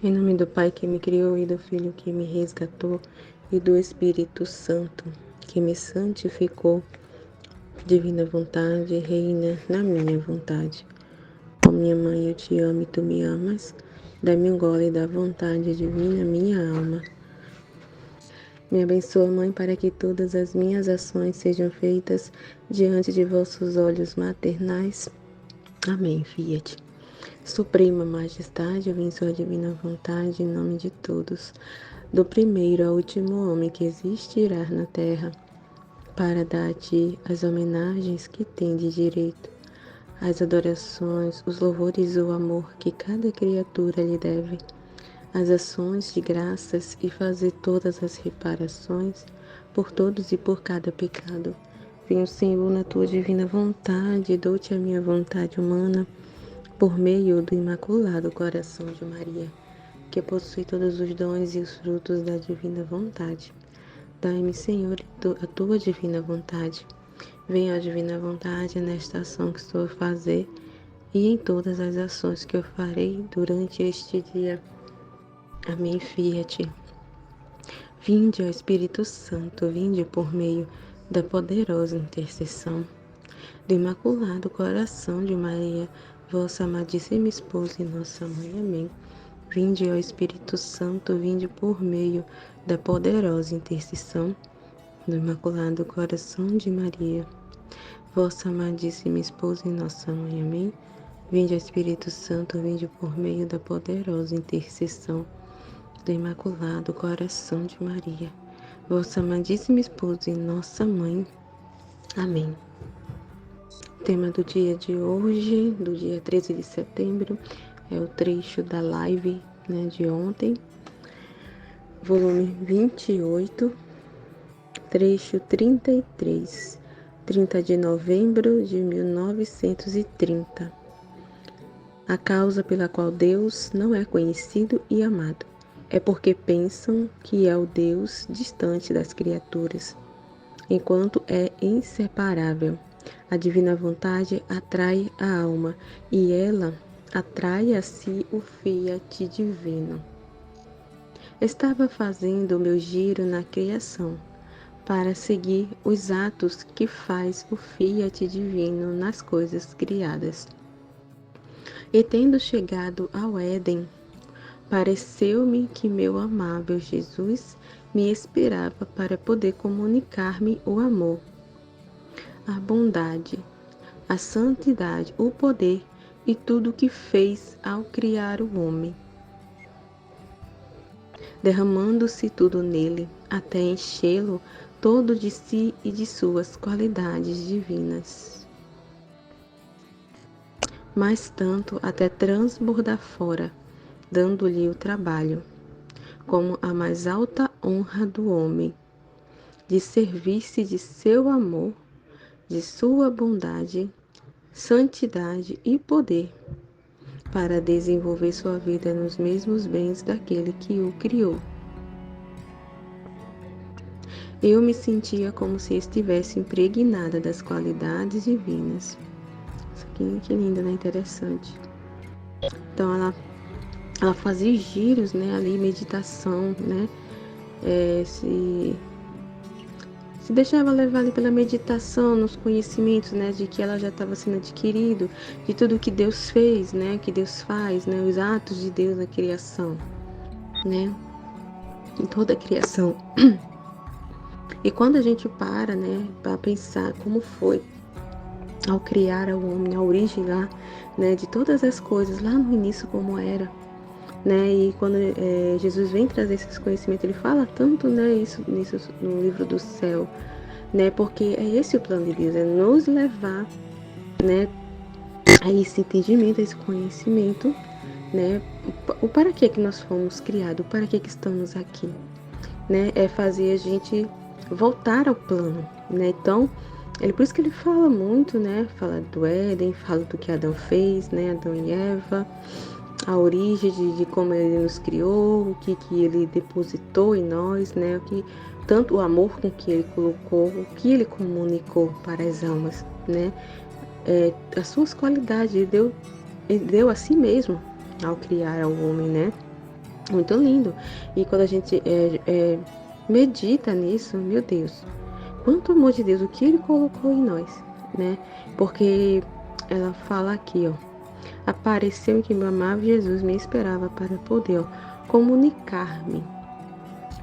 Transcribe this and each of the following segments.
Em nome do Pai que me criou e do Filho que me resgatou e do Espírito Santo que me santificou, divina vontade, reina na minha vontade. Ó minha mãe, eu te amo e tu me amas, dá-me um gole da vontade divina, minha alma. Me abençoa, Mãe, para que todas as minhas ações sejam feitas diante de vossos olhos maternais. Amém, Fiat. Suprema Majestade, eu vim sua divina vontade em nome de todos, do primeiro ao último homem que existirá na terra, para dar a ti as homenagens que tem de direito, as adorações, os louvores e o amor que cada criatura lhe deve, as ações de graças e fazer todas as reparações por todos e por cada pecado. Venho, Senhor, na tua divina vontade, dou-te a minha vontade humana, por meio do Imaculado Coração de Maria, que possui todos os dons e os frutos da divina vontade. Dai-me, Senhor, a tua divina vontade. Venha a divina vontade nesta ação que estou a fazer e em todas as ações que eu farei durante este dia. Amém, Fiat. Vinde, ó Espírito Santo, vinde por meio da poderosa intercessão do Imaculado Coração de Maria, vossa amadíssima esposa e nossa mãe. Amém. Vinde, ó Espírito Santo, vinde por meio da poderosa intercessão do Imaculado Coração de Maria, vossa amadíssima esposa e nossa mãe. Amém. Vinde, ó Espírito Santo, vinde por meio da poderosa intercessão do Imaculado Coração de Maria, vossa amadíssima esposa e nossa mãe. Amém. Tema do dia de hoje, do dia 13 de setembro, é o trecho da live, de ontem, volume 28, trecho 33, 30 de novembro de 1930. A causa pela qual Deus não é conhecido e amado é porque pensam que é o Deus distante das criaturas, enquanto é inseparável. A divina vontade atrai a alma e ela atrai a si o Fiat divino. Estava fazendo o meu giro na criação para seguir os atos que faz o Fiat divino nas coisas criadas. E tendo chegado ao Éden, pareceu-me que meu amável Jesus me esperava para poder comunicar-me o amor, a bondade, a santidade, o poder e tudo o que fez ao criar o homem, derramando-se tudo nele, até enchê-lo todo de si e de suas qualidades divinas. Mas tanto até transbordar fora, dando-lhe o trabalho, como a mais alta honra do homem, de servir-se de seu amor, de sua bondade, santidade e poder, para desenvolver sua vida nos mesmos bens daquele que o criou. Eu me sentia como se estivesse impregnada das qualidades divinas. Isso aqui que linda, né? Interessante. Então ela fazia giros, ali, meditação, se deixava levar ali pela meditação, nos conhecimentos, de que ela já estava sendo adquirido, de tudo que Deus fez, que Deus faz, os atos de Deus na criação, em toda a criação. E quando a gente para pensar como foi ao criar o homem, a origem lá, de todas as coisas, lá no início como era, e quando Jesus vem trazer esses conhecimentos, ele fala tanto, nisso no livro do céu, porque é esse o plano de Deus, é nos levar, a esse entendimento, a esse conhecimento, o para que nós fomos criados, o para que estamos aqui, é fazer a gente voltar ao plano, então, por isso que ele fala muito, fala do Éden, fala do que Adão fez, Adão e Eva, a origem de como ele nos criou, o que ele depositou em nós, tanto o amor com que ele colocou, o que ele comunicou para as almas, as suas qualidades, ele deu a si mesmo ao criar ao homem, Muito lindo. E quando a gente medita nisso, meu Deus, quanto amor de Deus, o que Ele colocou em nós, né? Porque ela fala aqui, ó, apareceu que me amava Jesus me esperava para poder, ó, comunicar-me.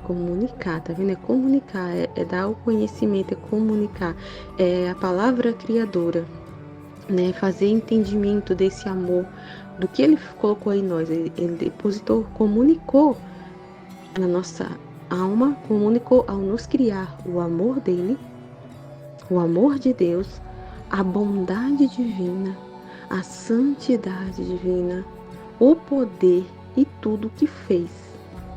Comunicar, tá vendo? É comunicar, é dar o conhecimento, é comunicar. É a palavra criadora, né? Fazer entendimento desse amor, do que Ele colocou em nós. Ele depositou, comunicou na nossa alma, comunicou ao nos criar o amor dele, o amor de Deus, a bondade divina, a santidade divina, o poder e tudo que fez.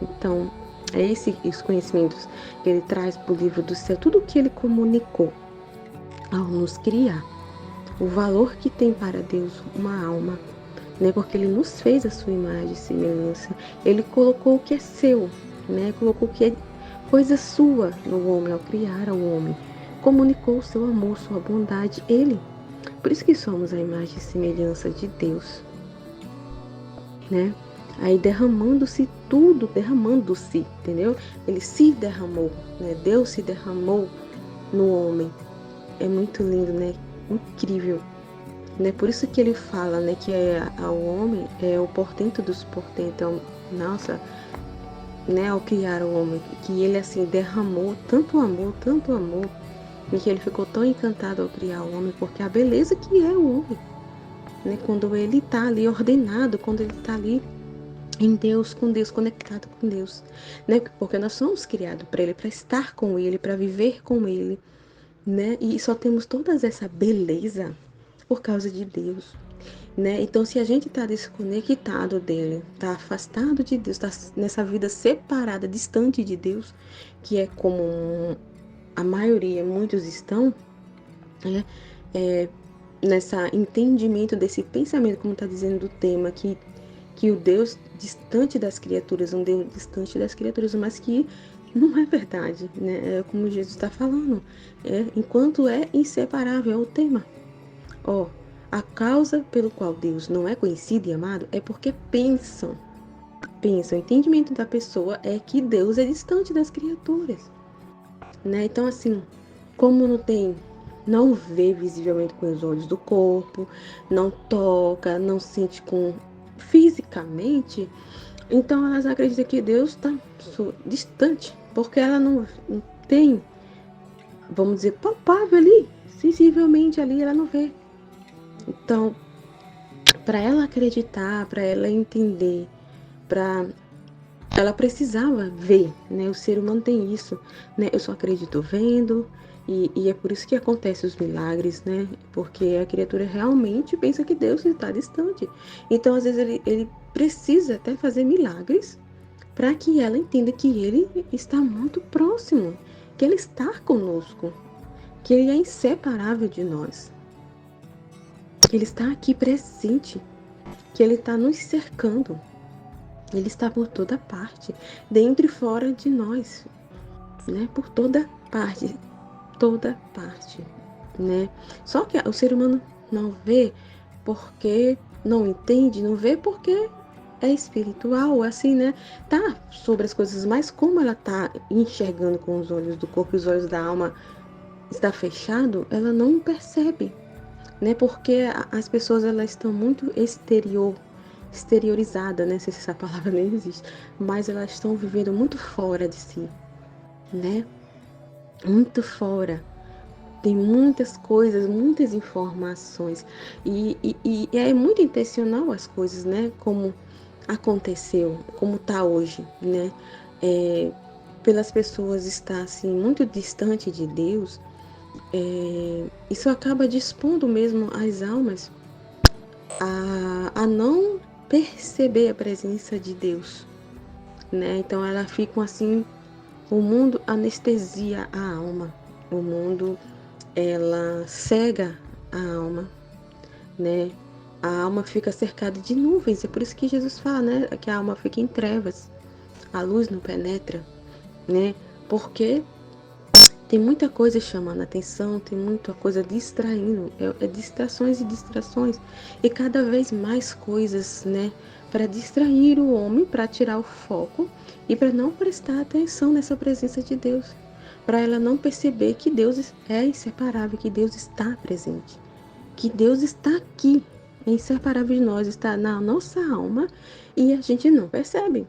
Então, é esses conhecimentos que ele traz para o livro do céu, tudo que ele comunicou ao nos criar, o valor que tem para Deus uma alma, né? Porque ele nos fez a sua imagem e semelhança, ele colocou o que é seu, né? Colocou o que é coisa sua no homem ao criar ao homem, comunicou o seu amor, sua bondade, ele. Por isso que somos a imagem e semelhança de Deus, né? Aí derramando-se tudo, derramando-se, entendeu? Ele se derramou, né? Deus se derramou no homem. É muito lindo, né? Incrível, né? Por isso que ele fala, né, que ao homem é o portento dos portentos. Nossa, né, ao criar o homem, que ele assim derramou tanto amor, e que ele ficou tão encantado ao criar o homem, porque a beleza que é o homem, né? Quando ele está ali ordenado, quando ele está ali em Deus, com Deus, conectado com Deus, né? Porque nós somos criados para Ele, para estar com Ele, para viver com Ele, né? E só temos toda essa beleza por causa de Deus, né? Então, se a gente está desconectado dele, está afastado de Deus, está nessa vida separada, distante de Deus, que é como a maioria, muitos estão, né? Nessa entendimento desse pensamento, como está dizendo do tema, que o Deus distante das criaturas, um Deus distante das criaturas, mas que não é verdade, né? É como Jesus está falando, enquanto é inseparável, é o tema. Ó, a causa pelo qual Deus não é conhecido e amado é porque pensam. O entendimento da pessoa é que Deus é distante das criaturas, né? Então, assim, como não vê visivelmente com os olhos do corpo, não toca, não sente fisicamente, então elas acreditam que Deus está distante, porque ela não tem, vamos dizer, palpável ali, sensivelmente ali, ela não vê. Então, para ela acreditar, para ela entender, ela precisava ver, né? O ser humano tem isso, né? Eu só acredito vendo, e é por isso que acontecem os milagres, né? Porque a criatura realmente pensa que Deus está distante. Então, às vezes, ele precisa até fazer milagres para que ela entenda que Ele está muito próximo, que Ele está conosco, que Ele é inseparável de nós, que Ele está aqui presente, que Ele está nos cercando. Ele está por toda parte, dentro e fora de nós, né? Por toda parte, né? Só que o ser humano não vê porque não entende, não vê porque é espiritual, assim, né? Tá sobre as coisas, mas como ela tá enxergando com os olhos do corpo e os olhos da alma está fechado, ela não percebe, né? Porque as pessoas, elas estão muito exteriorizada, né? Não sei se essa palavra nem existe, mas elas estão vivendo muito fora de si, né? Muito fora. Tem muitas coisas, muitas informações, e é muito intencional as coisas, né? Como aconteceu, como tá hoje, né? Pelas pessoas estar assim muito distante de Deus, isso acaba dispondo mesmo as almas a não perceber a presença de Deus, né? Então elas ficam assim, o mundo anestesia a alma, o mundo ela cega a alma, né? A alma fica cercada de nuvens, é por isso que Jesus fala, né, que a alma fica em trevas, a luz não penetra, né? Porque tem muita coisa chamando a atenção, tem muita coisa distraindo, distrações e distrações, e cada vez mais coisas, né, para distrair o homem, para tirar o foco e para não prestar atenção nessa presença de Deus, para ela não perceber que Deus é inseparável, que Deus está presente, que Deus está aqui, é inseparável de nós, está na nossa alma e a gente não percebe,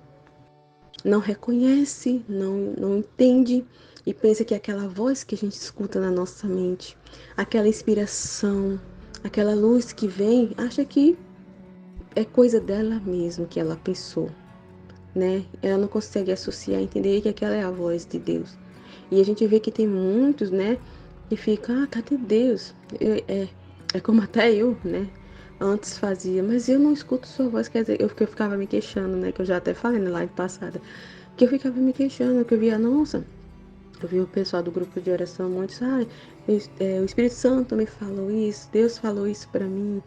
não reconhece, não entende e pensa que aquela voz que a gente escuta na nossa mente, aquela inspiração, aquela luz que vem, acha que é coisa dela mesmo que ela pensou, né? Ela não consegue associar, entender que aquela é a voz de Deus. E a gente vê que tem muitos, né, que ficam, cadê Deus? É como até eu, né, antes fazia, mas eu não escuto sua voz, quer dizer, eu ficava me queixando, né, que eu já até falei na live passada, que eu ficava me queixando, que eu via, nossa, eu vi o pessoal do grupo de oração, muitos, o Espírito Santo me falou isso, Deus falou isso pra mim,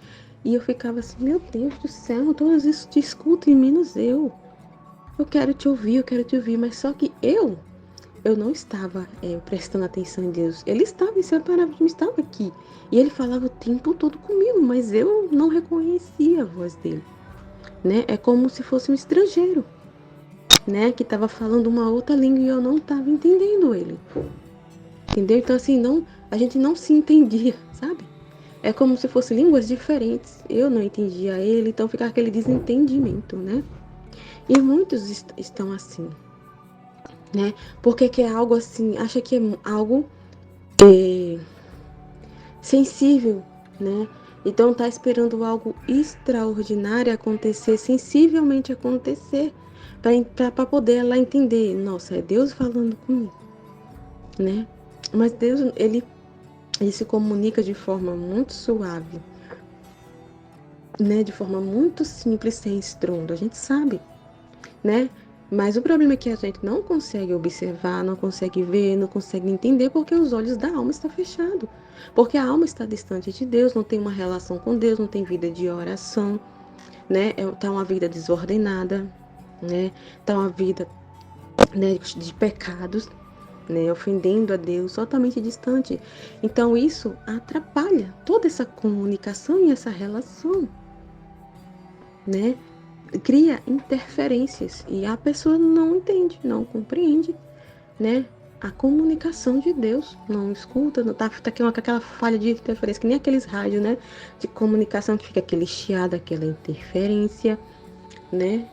e eu ficava assim, meu Deus do céu, todos isso te escutam, menos eu. Eu quero te ouvir, mas só que eu não estava prestando atenção em Deus. Ele estava inseparável de mim, estava aqui. E ele falava o tempo todo comigo, mas eu não reconhecia a voz dele, né? É como se fosse um estrangeiro, né? Que estava falando uma outra língua e eu não estava entendendo ele. Entendeu? Então assim, a gente não se entendia, sabe? É como se fossem línguas diferentes. Eu não entendia ele, então ficava aquele desentendimento, né? E muitos estão assim, né? Porque que é algo assim, acha que é algo sensível, né? Então tá esperando algo extraordinário acontecer, sensivelmente acontecer, para poder ela entender, nossa, é Deus falando comigo, né? Mas Deus, ele se comunica de forma muito suave, né? De forma muito simples, sem estrondo, a gente sabe, né? Mas o problema é que a gente não consegue observar, não consegue ver, não consegue entender porque os olhos da alma estão fechados. Porque a alma está distante de Deus, não tem uma relação com Deus, não tem vida de oração, né? Tá uma vida desordenada, né? Tá uma vida, né, de pecados, né? Ofendendo a Deus, totalmente distante. Então isso atrapalha toda essa comunicação e essa relação, né? Cria interferências e a pessoa não entende, não compreende, né? A comunicação de Deus, não escuta, não tá com aquela falha de interferência, que nem aqueles rádios, né? De comunicação que fica aquele chiado, aquela interferência, né?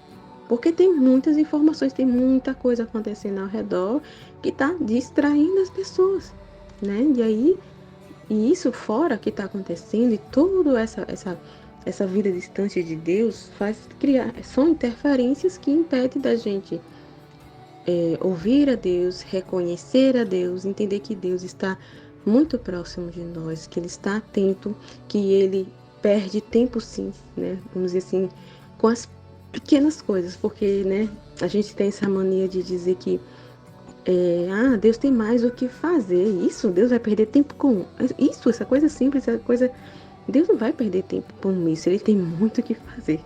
Porque tem muitas informações, tem muita coisa acontecendo ao redor que tá distraindo as pessoas, né? E isso fora que tá acontecendo e toda essa vida distante de Deus faz criar, são interferências que impedem da gente ouvir a Deus, reconhecer a Deus, entender que Deus está muito próximo de nós, que Ele está atento, que Ele perde tempo sim, né? Vamos dizer assim, com as pequenas coisas, porque, né, a gente tem essa mania de dizer que Deus tem mais o que fazer, isso, Deus vai perder tempo com isso, essa coisa simples, essa coisa, Deus não vai perder tempo com isso, Ele tem muito o que fazer.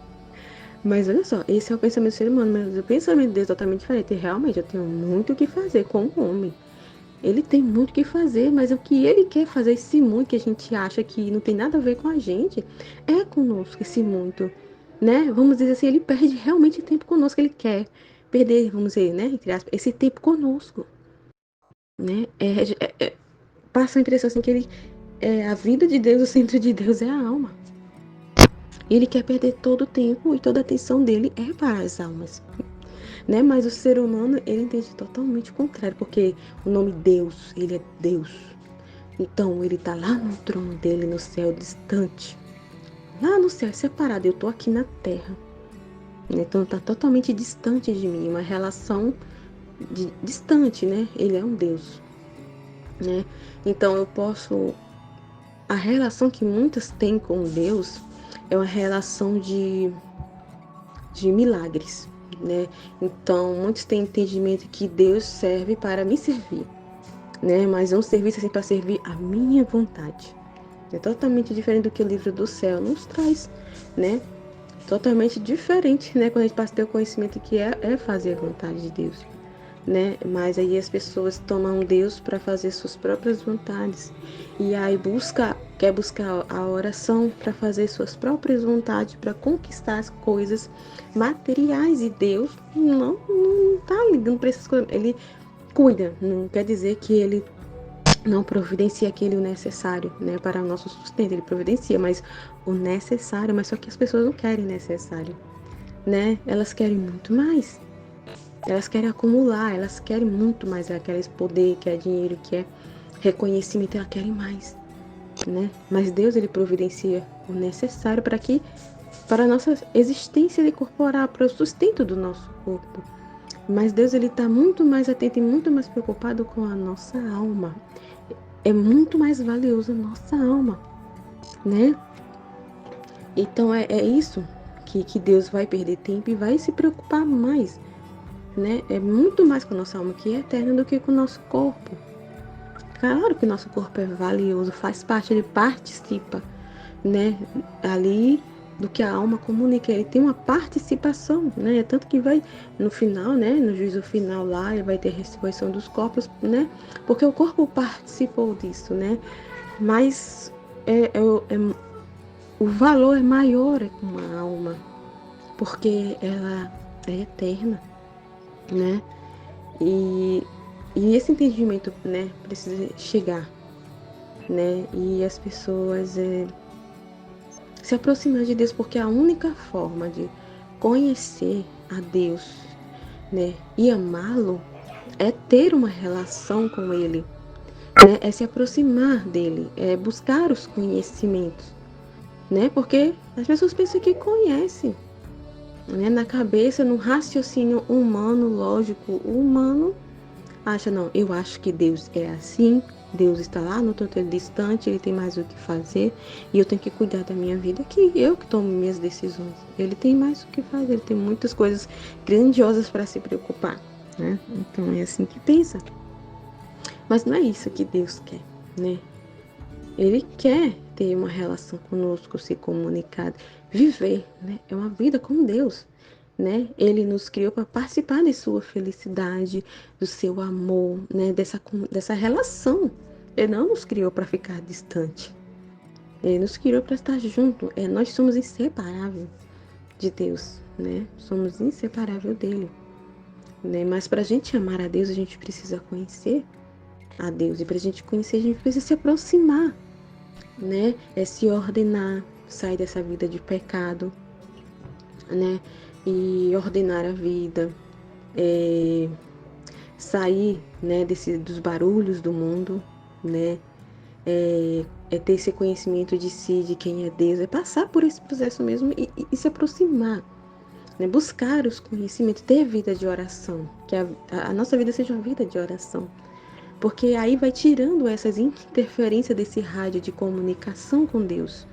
Mas olha só, esse é o pensamento do ser humano, mas o pensamento de Deus é totalmente diferente. E realmente, eu tenho muito o que fazer com o homem. Ele tem muito o que fazer, mas o que ele quer fazer, esse muito que a gente acha que não tem nada a ver com a gente, é conosco esse muito, né? Vamos dizer assim, ele perde realmente tempo conosco, ele quer perder, vamos dizer, né, entre aspas, esse tempo conosco, né? Passa a impressão assim que a vida de Deus, o centro de Deus é a alma. Ele quer perder todo o tempo e toda a atenção dele é para as almas, né? Mas o ser humano, ele entende totalmente o contrário, porque o nome Deus, ele é Deus. Então, ele tá lá no trono dele, no céu, distante. Lá no céu, separado. Eu tô aqui na terra. Então, tá totalmente distante de mim. Uma relação distante, né? Ele é um Deus, né? Então, eu posso... A relação que muitas têm com Deus é uma relação de milagres, né? Então, muitos têm entendimento que Deus serve para me servir, né? Mas não serviço assim para servir a minha vontade. É totalmente diferente do que o livro do céu nos traz, né? Totalmente diferente, né? Quando a gente passa a ter o conhecimento que é fazer a vontade de Deus, né? Mas aí as pessoas tomam Deus para fazer suas próprias vontades. E aí quer buscar a oração para fazer suas próprias vontades, para conquistar as coisas materiais. E Deus não tá ligando para essas coisas. Ele cuida, não quer dizer que ele não providencia aquele o necessário, né, para o nosso sustento. Ele providencia, mas o necessário, mas só que as pessoas não querem necessário, né? Elas querem muito mais. Elas querem acumular, elas querem muito mais, aqueles poder, que é dinheiro, que é reconhecimento, elas querem mais, né? Mas Deus, ele providencia o necessário para a nossa existência de corporal, para o sustento do nosso corpo. Mas Deus, ele está muito mais atento e muito mais preocupado com a nossa alma. É muito mais valioso a nossa alma, né? Então é isso que Deus vai perder tempo e vai se preocupar mais, né? É muito mais com a nossa alma, que é eterna, do que com o nosso corpo. Claro que o nosso corpo é valioso, faz parte, ele participa, né? Ali do que a alma comunica, ele tem uma participação, né? Tanto que vai no final, né? No juízo final lá, ele vai ter a ressurreição dos corpos, né? Porque o corpo participou disso, né? Mas o valor é maior com uma alma, porque ela é eterna, né? E esse entendimento, né, precisa chegar, né? E as pessoas se aproximar de Deus, porque a única forma de conhecer a Deus, né, e amá-lo é ter uma relação com Ele, né? É se aproximar dele, é buscar os conhecimentos, né? Porque as pessoas pensam que conhecem, né? Na cabeça, no raciocínio humano, lógico, humano, acha, não, eu acho que Deus é assim, Deus está lá no total distante, ele tem mais o que fazer e eu tenho que cuidar da minha vida, que eu que tomo minhas decisões. Ele tem mais o que fazer, ele tem muitas coisas grandiosas para se preocupar, né? Então é assim que pensa. Mas não é isso que Deus quer, né? Ele quer ter uma relação conosco, se comunicar, viver, né? É uma vida com Deus, né? Ele nos criou para participar de sua felicidade, do seu amor, né? Dessa relação. Ele não nos criou para ficar distante. Ele nos criou para estar junto. Nós somos inseparáveis de Deus, né? Somos inseparáveis dele, né? Mas para a gente amar a Deus, a gente precisa conhecer a Deus. E para a gente conhecer, a gente precisa se aproximar, né? É se ordenar, sair dessa vida de pecado, né? E ordenar a vida, sair, né, dos barulhos do mundo, né? Ter esse conhecimento de si, de quem é Deus, é passar por esse processo mesmo e se aproximar, né? Buscar os conhecimentos, ter vida de oração, que a nossa vida seja uma vida de oração. Porque aí vai tirando essas interferências desse rádio de comunicação com Deus,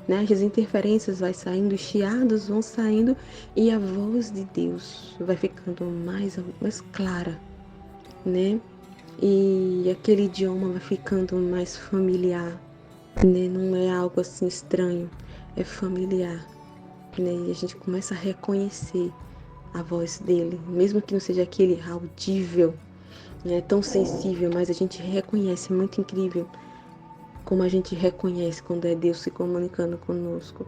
né? As interferências vai saindo, os chiados vão saindo e a voz de Deus vai ficando mais clara, né? E aquele idioma vai ficando mais familiar, né? Não é algo assim estranho, é familiar, né? E a gente começa a reconhecer a voz dele, mesmo que não seja aquele audível, é tão sensível, mas a gente reconhece, é muito incrível como a gente reconhece quando é Deus se comunicando conosco,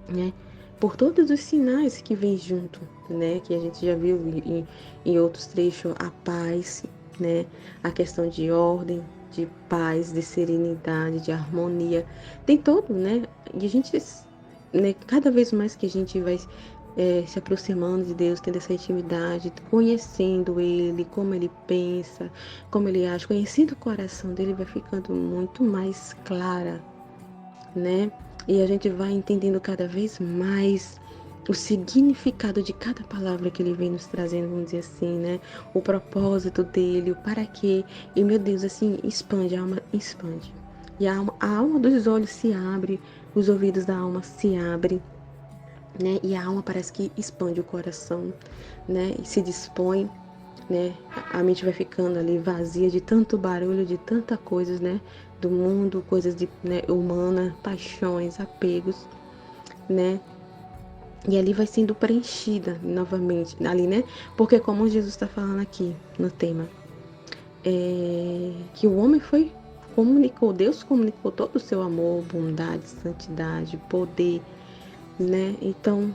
né? Por todos os sinais que vem junto, né? Que a gente já viu em outros trechos, a paz, né? A questão de ordem, de paz, de serenidade, de harmonia, tem todo, né? E a gente, né? Cada vez mais que a gente vai se aproximando de Deus, tendo essa intimidade, conhecendo Ele, como Ele pensa, como Ele age, conhecendo o coração dele, vai ficando muito mais clara, né? E a gente vai entendendo cada vez mais o significado de cada palavra que Ele vem nos trazendo, vamos dizer assim, né? O propósito dele, o para quê. E, meu Deus, assim, expande, a alma expande. E a alma dos olhos se abre, os ouvidos da alma se abrem, né? E a alma parece que expande o coração, né? E se dispõe, né? A mente vai ficando ali vazia de tanto barulho, de tanta coisas, né? Do mundo, coisas de, né, humana, paixões, apegos, né? E ali vai sendo preenchida novamente, ali, né? Porque como Jesus está falando aqui no tema, que o homem Deus comunicou todo o seu amor, bondade, santidade, poder, né? Então,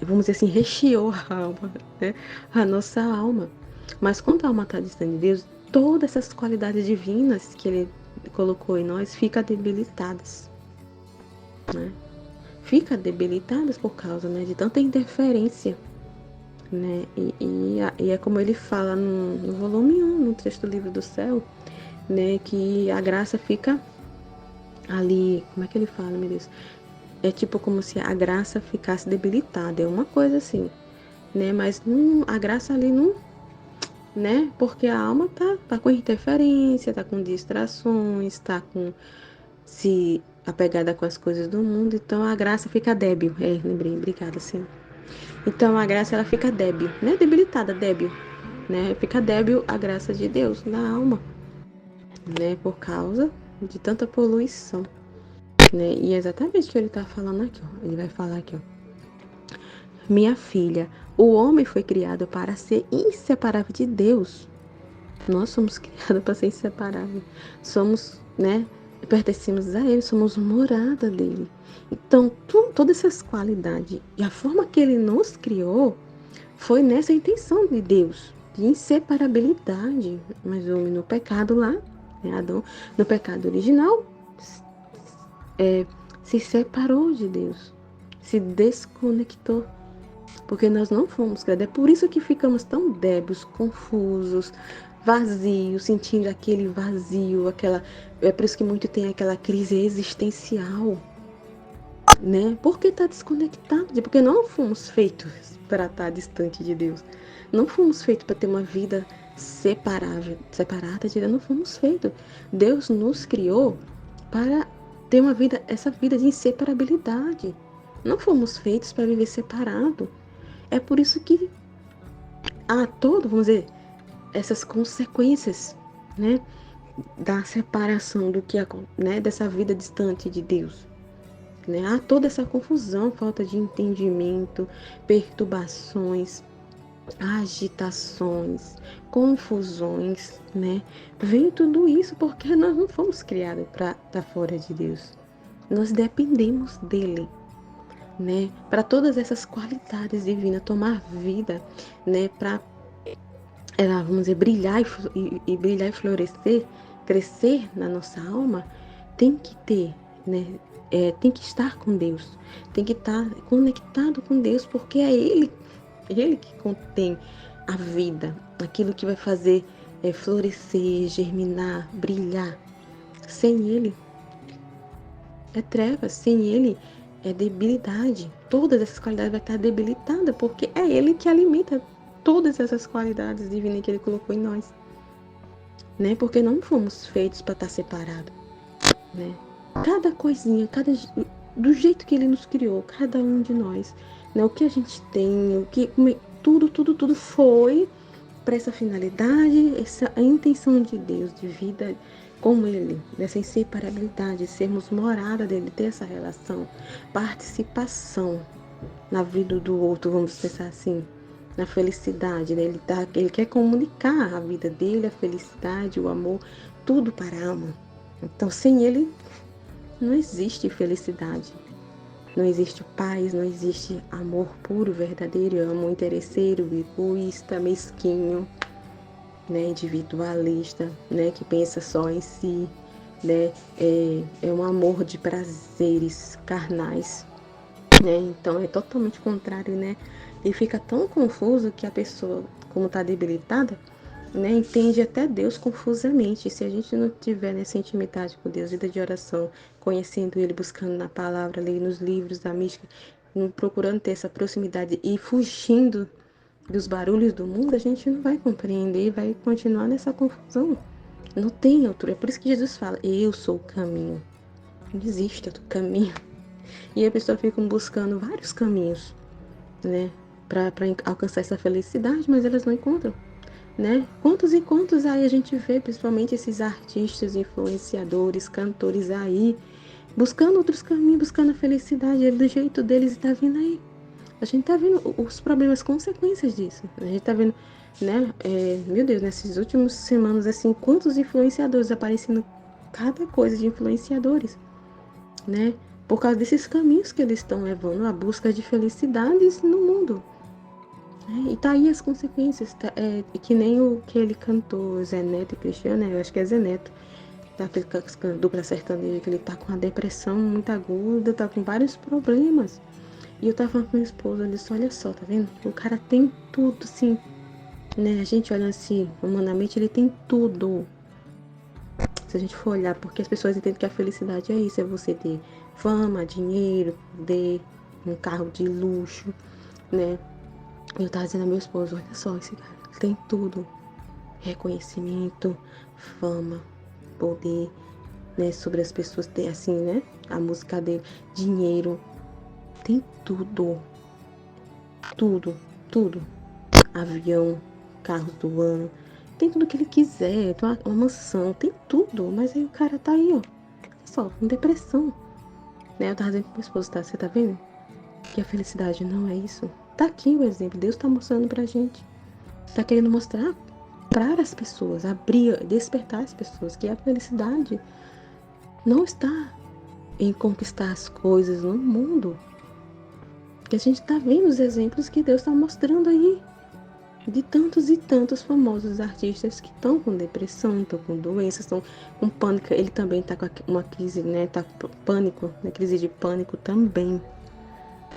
vamos dizer assim, recheou a alma, né? A nossa alma. Mas quando a alma está distante de Deus, todas essas qualidades divinas que Ele colocou em nós ficam debilitadas, né? Fica debilitadas por causa, né, de tanta interferência, né? E é como ele fala no volume 1, no texto do Livro do Céu, né, que a graça fica ali, como é que ele fala, meu Deus? É tipo como se a graça ficasse debilitada, é uma coisa assim, né? Mas não, a graça ali não, né? Porque a alma tá com interferência, tá com distrações, tá com se apegada com as coisas do mundo, então a graça fica débil. Lembrei, obrigada, sim. Então a graça ela fica débil, né? Debilitada, débil, né? Fica débil a graça de Deus na alma, né? Por causa de tanta poluição, né? E é exatamente o que ele tá falando aqui, ó. Ele vai falar aqui, ó. Minha filha, o homem foi criado para ser inseparável de Deus. Nós somos criados para ser inseparável. Somos, né? Pertencemos a Ele, somos morada dele. Então, todas essas qualidades e a forma que Ele nos criou foi nessa intenção de Deus, de inseparabilidade. Mas o homem no pecado lá, né, Adão, no pecado original, se separou de Deus, se desconectou. Porque nós não fomos criados. É por isso que ficamos tão débeis, confusos, vazios, sentindo aquele vazio, é por isso que muito tem aquela crise existencial, né? Porque está desconectado, porque não fomos feitos para estar distante de Deus. Não fomos feitos para ter uma vida separada de Deus. Não fomos feitos. Deus nos criou para ter essa vida de inseparabilidade. Não fomos feitos para viver separado. É por isso que há vamos dizer, essas consequências, né, da separação né, dessa vida distante de Deus. Né? Há toda essa confusão, falta de entendimento, perturbações, agitações, confusões, né? Vem tudo isso porque nós não fomos criados para estar fora de Deus. Nós dependemos dele, né? Para todas essas qualidades divinas tomar vida, né? Para ela, vamos dizer, brilhar e brilhar e florescer, crescer na nossa alma, tem que ter, né? Tem que estar com Deus, tem que estar conectado com Deus, porque é Ele que contém a vida, aquilo que vai fazer florescer, germinar, brilhar. Sem Ele é trevas, sem Ele é debilidade. Todas essas qualidades vai estar debilitada, porque é Ele que alimenta todas essas qualidades divinas que Ele colocou em nós, né? Porque não fomos feitos para estar separados, né? Cada coisinha, do jeito que Ele nos criou, cada um de nós, né? O que a gente tem, tudo foi para essa finalidade, a intenção de Deus de vida com Ele, dessa inseparabilidade, sermos morada dele, ter essa relação, participação na vida do outro, vamos pensar assim, na felicidade, né? Ele quer comunicar a vida dele, a felicidade, o amor, tudo para a alma. Então, sem Ele, não existe felicidade, não existe paz, não existe amor puro, verdadeiro, amor interesseiro, egoísta, mesquinho, né, individualista, né, que pensa só em si, né, é um amor de prazeres carnais, né, então é totalmente contrário, né, e fica tão confuso que a pessoa, como está debilitada, né, entende até Deus confusamente. Se a gente não tiver nessa intimidade com Deus, vida de oração, conhecendo Ele, buscando na palavra, lendo nos livros da mística, procurando ter essa proximidade e fugindo dos barulhos do mundo, a gente não vai compreender e vai continuar nessa confusão. Não tem outro. É por isso que Jesus fala, eu sou o caminho. Não existe outro caminho. E a pessoa fica buscando vários caminhos, né, para alcançar essa felicidade, mas elas não encontram. Né? Quantos e quantos aí a gente vê, principalmente esses artistas, influenciadores, cantores aí, buscando outros caminhos, buscando a felicidade, ele do jeito deles, e tá vindo aí. A gente tá vendo os problemas, consequências disso. A gente tá vendo, né? Meu Deus, nessas últimas semanas, assim, quantos influenciadores aparecendo, cada coisa de influenciadores, né? Por causa desses caminhos que eles estão levando, a busca de felicidades no mundo. E tá aí as consequências, que nem o que ele cantou, Zé Neto e Cristiano, eu acho que é Zé Neto, daquele dupla sertaneja, que ele tá com uma depressão muito aguda, tá com vários problemas. E eu tava falando com minha esposa, ele disse, olha só, tá vendo? O cara tem tudo, assim, né? A gente olha assim, humanamente, ele tem tudo. Se a gente for olhar, porque as pessoas entendem que a felicidade é isso, é você ter fama, dinheiro, poder, um carro de luxo, né? Eu tava dizendo a meu esposo, olha só, esse cara tem tudo. Reconhecimento, fama, poder, né? Sobre as pessoas ter assim, né? A música dele, dinheiro, tem tudo. Tudo, tudo. Avião, carro do ano, tem tudo que ele quiser, tem uma mansão, tem tudo. Mas aí o cara tá aí, ó. Olha só, com depressão. Né? Eu tava dizendo pro meu esposo, tá? Você tá vendo? Que a felicidade não é isso. Tá aqui o exemplo. Deus tá mostrando pra gente. Tá querendo mostrar para as pessoas, abrir, despertar as pessoas que a felicidade não está em conquistar as coisas no mundo. Que a gente tá vendo os exemplos que Deus tá mostrando aí. De tantos e tantos famosos artistas que estão com depressão, estão com doenças, estão com pânico. Ele também está com uma crise, né? Tá com pânico, né? Crise de pânico também.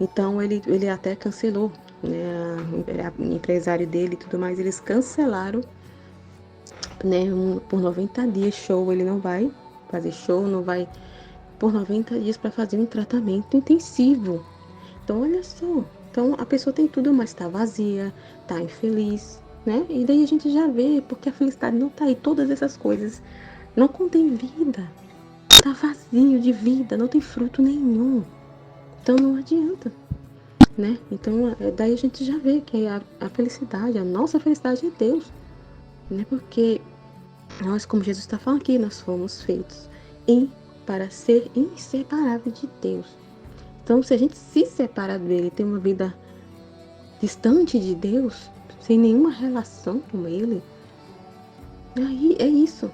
Então ele até cancelou, né? O empresário dele e tudo mais, eles cancelaram, né? Por 90 dias show, ele não vai fazer show, não vai por 90 dias para fazer um tratamento intensivo. Então olha só. Então a pessoa tem tudo, mas tá vazia, tá infeliz, né? E daí a gente já vê, porque a felicidade não tá aí, todas essas coisas não contém vida. Tá vazio de vida, não tem fruto nenhum. Então não adianta, né? Então daí a gente já vê que a felicidade, a nossa felicidade é Deus, né? Porque nós, como Jesus está falando aqui, nós fomos feitos para ser inseparável de Deus. Então, se a gente se separa dele, tem uma vida distante de Deus, sem nenhuma relação com Ele, aí é isso.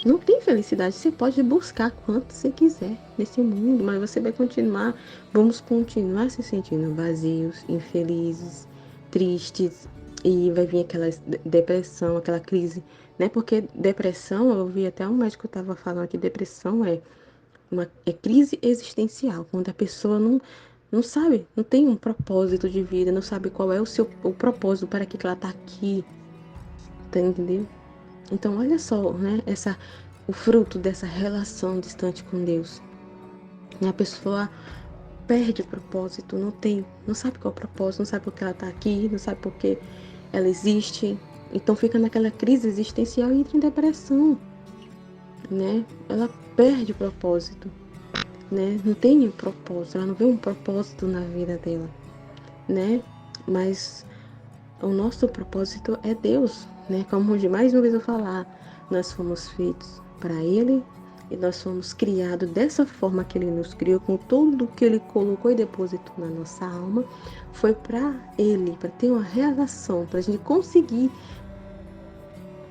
Não tem felicidade. Você pode buscar quanto você quiser nesse mundo, mas você vai continuar, vamos continuar se sentindo vazios, infelizes, tristes, e vai vir aquela depressão, aquela crise, né? Porque depressão, eu vi até um médico estava falando que depressão é crise existencial, quando a pessoa não sabe, não tem um propósito de vida, não sabe qual é o propósito, para que ela está aqui, tá entendendo? Então, olha só, né, o fruto dessa relação distante com Deus. A pessoa perde o propósito, não sabe qual é o propósito, não sabe por que ela está aqui, não sabe por que ela existe. Então, fica naquela crise existencial e entra em depressão, né? Ela perde o propósito, né? Não tem um propósito, ela não vê um propósito na vida dela, né? Mas o nosso propósito é Deus, né? Como de mais uma vez eu falar, nós fomos feitos para Ele e nós fomos criados dessa forma que Ele nos criou, com tudo que Ele colocou e depositou na nossa alma, foi para Ele, para ter uma relação, para a gente conseguir,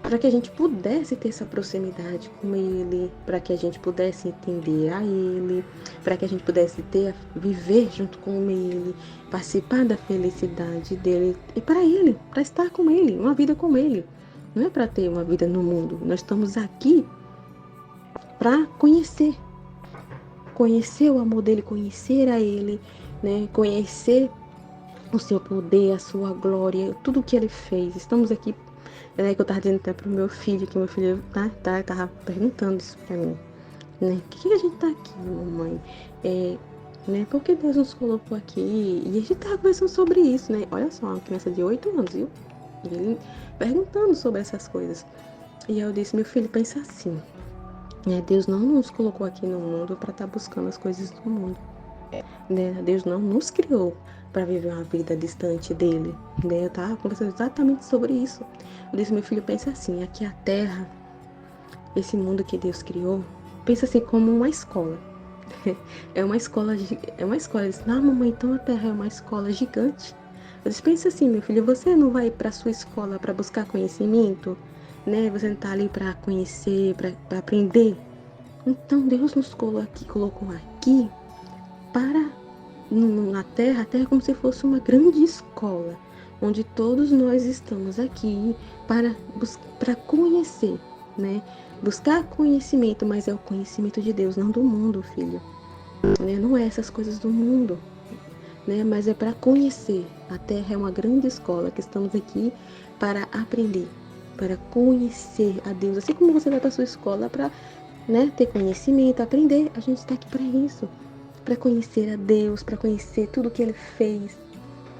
para que a gente pudesse ter essa proximidade com Ele, para que a gente pudesse entender a Ele, para que a gente pudesse viver junto com Ele, participar da felicidade dele e para Ele, para estar com Ele, uma vida com Ele. Não é para ter uma vida no mundo. Nós estamos aqui para conhecer o amor dele, conhecer a Ele, né? Conhecer o seu poder, a sua glória, tudo que Ele fez. Estamos aqui. É que eu tava dizendo até pro meu filho, que meu filho tava perguntando isso pra mim, né? Por que a gente tá aqui, mamãe? Né? Por que Deus nos colocou aqui? E a gente tava conversando sobre isso, né? Olha só, uma criança de 8 anos, viu? E ele perguntando sobre essas coisas. E eu disse, meu filho, pensa assim, né? Deus não nos colocou aqui no mundo para estar buscando as coisas do mundo. Né? Deus não nos criou para viver uma vida distante dele, né? Eu tava conversando exatamente sobre isso. Eu disse, meu filho, pensa assim, aqui a terra, esse mundo que Deus criou, pensa assim como uma escola. É uma escola, é uma escola. Eles, ah, mamãe, então a Terra é uma escola gigante. Eu disse, pensa assim, meu filho, você não vai para sua escola para buscar conhecimento, né? Você não está ali para conhecer, para aprender. Então Deus nos colocou aqui para na Terra. A Terra é como se fosse uma grande escola, onde todos nós estamos aqui para conhecer, né? Buscar conhecimento, mas é o conhecimento de Deus, não do mundo, filho. Né? Não é essas coisas do mundo, né? Mas é para conhecer. A Terra é uma grande escola que estamos aqui para aprender, para conhecer a Deus. Assim como você vai para sua escola para, né, ter conhecimento, aprender, a gente está aqui para isso, para conhecer a Deus, para conhecer tudo que Ele fez.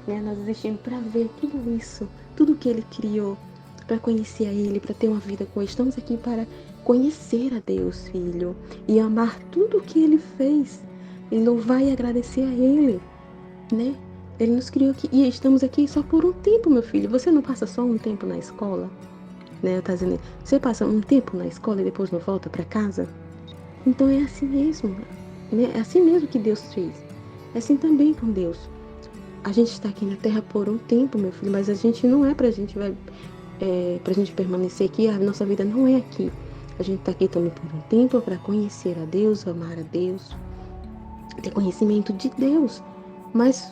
Né? Nós existimos para ver tudo isso, tudo que Ele criou, para conhecer a Ele, para ter uma vida com Ele. Estamos aqui para conhecer a Deus, filho, e amar tudo que Ele fez, e louvar e agradecer a Ele, né? Ele nos criou aqui, e estamos aqui só por um tempo, meu filho. Você não passa só um tempo na escola, né? Tá dizendo, você passa um tempo na escola e depois não volta para casa? Então é assim mesmo, né? É assim mesmo que Deus fez. É assim também com Deus. A gente está aqui na Terra por um tempo, meu filho, mas a gente não é pra gente permanecer aqui. A nossa vida não é aqui. A gente está aqui também por um tempo para conhecer a Deus, amar a Deus, ter conhecimento de Deus. Mas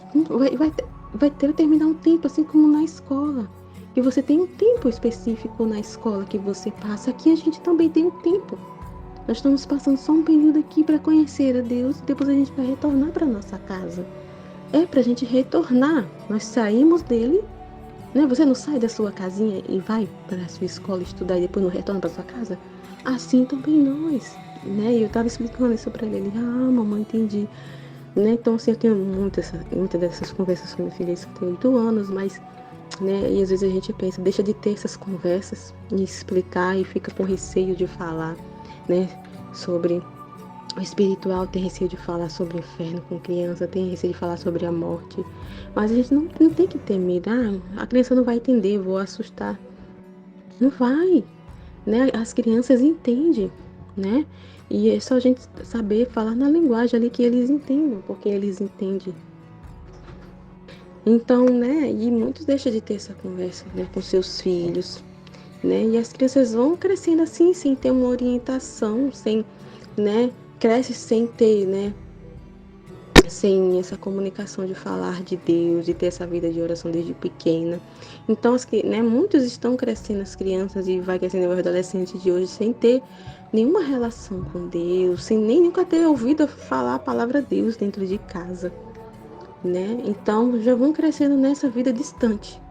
vai ter que terminar um tempo, assim como na escola. Que você tem um tempo específico na escola que você passa. Aqui a gente também tem um tempo. Nós estamos passando só um período aqui para conhecer a Deus. Depois a gente vai retornar para nossa casa. É para a gente retornar. Nós saímos dele, né? Você não sai da sua casinha e vai para a sua escola estudar e depois não retorna para sua casa? Assim também nós, né? E eu estava explicando isso para ele. Ele, ah, mamãe, entendi. Né? Então, assim, eu tenho muitas dessas conversas com minha filha. Isso tem 8 anos, mas, né? E às vezes a gente pensa, deixa de ter essas conversas e explicar e fica com receio de falar, né? Sobre o espiritual, tem receio de falar sobre o inferno com criança, tem receio de falar sobre a morte. Mas a gente não tem que ter medo. Ah, a criança não vai entender, vou assustar. Não vai, né? As crianças entendem, né? E é só a gente saber falar na linguagem ali que eles entendam, porque eles entendem. Então, né? E muitos deixam de ter essa conversa, né, com seus filhos, né? E as crianças vão crescendo assim, sem ter uma orientação, sem, né? Cresce sem ter, né? Sem essa comunicação de falar de Deus, de ter essa vida de oração desde pequena. Então, né, muitos estão crescendo, as crianças, e vai crescendo os adolescentes de hoje sem ter nenhuma relação com Deus, sem nem nunca ter ouvido falar a palavra Deus dentro de casa, né? Então, já vão crescendo nessa vida distante,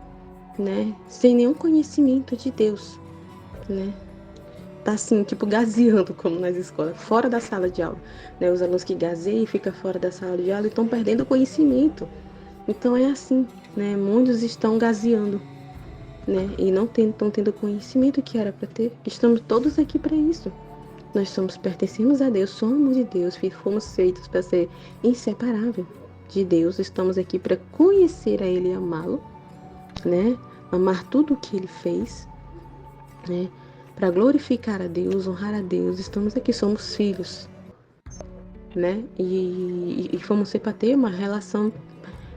né? Sem nenhum conhecimento de Deus, né? Tá assim, tipo, gazeando, como nas escolas, fora da sala de aula, né? Os alunos que gazeiam e ficam fora da sala de aula estão perdendo conhecimento. Então é assim, né? Muitos estão gazeando, né? E não estão tendo conhecimento que era para ter. Estamos todos aqui para isso. Nós pertencemos a Deus, somos de Deus, fomos feitos para ser inseparável de Deus. Estamos aqui para conhecer a Ele e amá-lo, né? Amar tudo o que Ele fez, né? Para glorificar a Deus, honrar a Deus. Estamos aqui, somos filhos, né? E fomos ser para ter uma relação,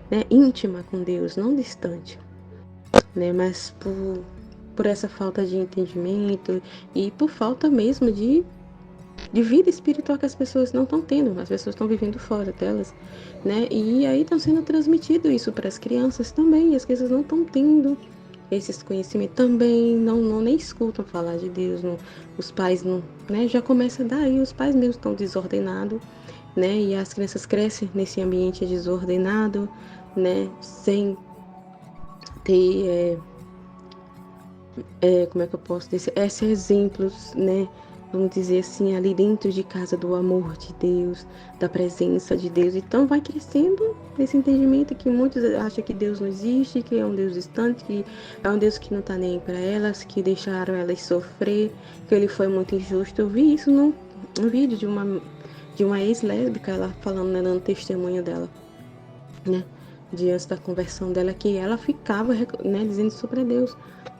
né, íntima com Deus, não distante, né? Mas por essa falta de entendimento e por falta mesmo de vida espiritual que as pessoas não estão tendo, as pessoas estão vivendo fora delas, né? E aí estão sendo transmitido isso para as crianças também, e as crianças não estão tendo esses conhecimentos também, não nem escutam falar de Deus, não, os pais não, né? Já começa daí, os pais mesmo estão desordenados, né? E as crianças crescem nesse ambiente desordenado, né? Sem ter, como é que eu posso dizer, esses exemplos, né? Vamos dizer assim, ali dentro de casa do amor de Deus, da presença de Deus. Então vai crescendo esse entendimento que muitos acham que Deus não existe, que é um Deus distante, que é um Deus que não está nem para elas, que deixaram elas sofrer, que ele foi muito injusto. Eu vi isso num vídeo de uma ex-lésbica, ela falando, né, dando testemunho dela, né? Diante da conversão dela, que ela ficava, né, dizendo sobre Deus.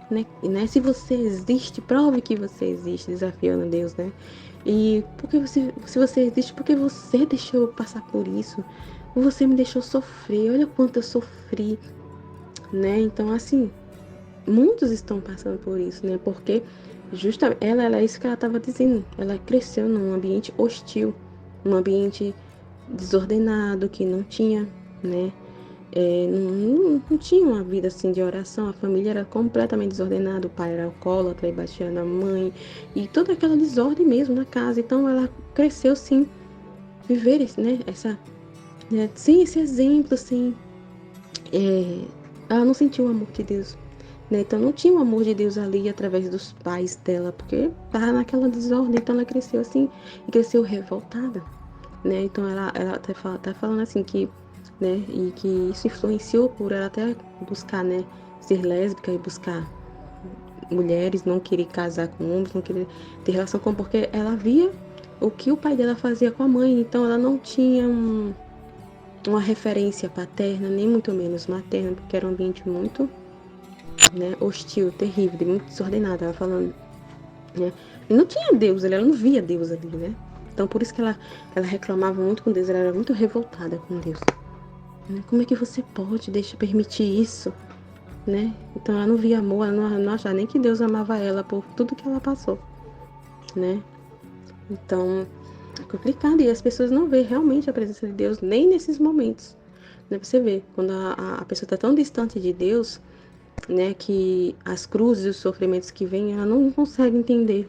né? Se você existe, prove que você existe, desafiando Deus, né? E porque se você existe, porque você deixou eu passar por isso, você me deixou sofrer, olha quanto eu sofri, né? Então, assim, muitos estão passando por isso, né? Porque justamente ela é isso que ela estava dizendo. Ela cresceu num ambiente hostil, num ambiente desordenado, que não tinha, né? Não tinha uma vida assim de oração, a família era completamente desordenada, o pai era alcoólatra e batia na mãe, e toda aquela desordem mesmo na casa. Então ela cresceu sem viver esse, né? Sem esse exemplo, sem, ela não sentiu o amor de Deus. Né? Então não tinha o amor de Deus ali através dos pais dela, porque estava naquela desordem, então ela cresceu assim, e cresceu revoltada, né? Então ela até tá falando assim que, né, e que isso influenciou por ela até buscar, né, ser lésbica e buscar mulheres, não querer casar com homens, não querer ter relação com, porque ela via o que o pai dela fazia com a mãe, então ela não tinha uma referência paterna, nem muito menos materna, porque era um ambiente muito, né, hostil, terrível, muito desordenado, ela falando, né? E não tinha Deus ali, ela não via Deus ali, né? Então por isso que ela reclamava muito com Deus, ela era muito revoltada com Deus. Como é que você pode permitir isso, né? Então ela não via amor, ela não achava nem que Deus amava ela por tudo que ela passou, né? Então é complicado, e as pessoas não veem realmente a presença de Deus nem nesses momentos, né? Você vê, quando a pessoa está tão distante de Deus, né, que as cruzes e os sofrimentos que vêm, ela não consegue entender,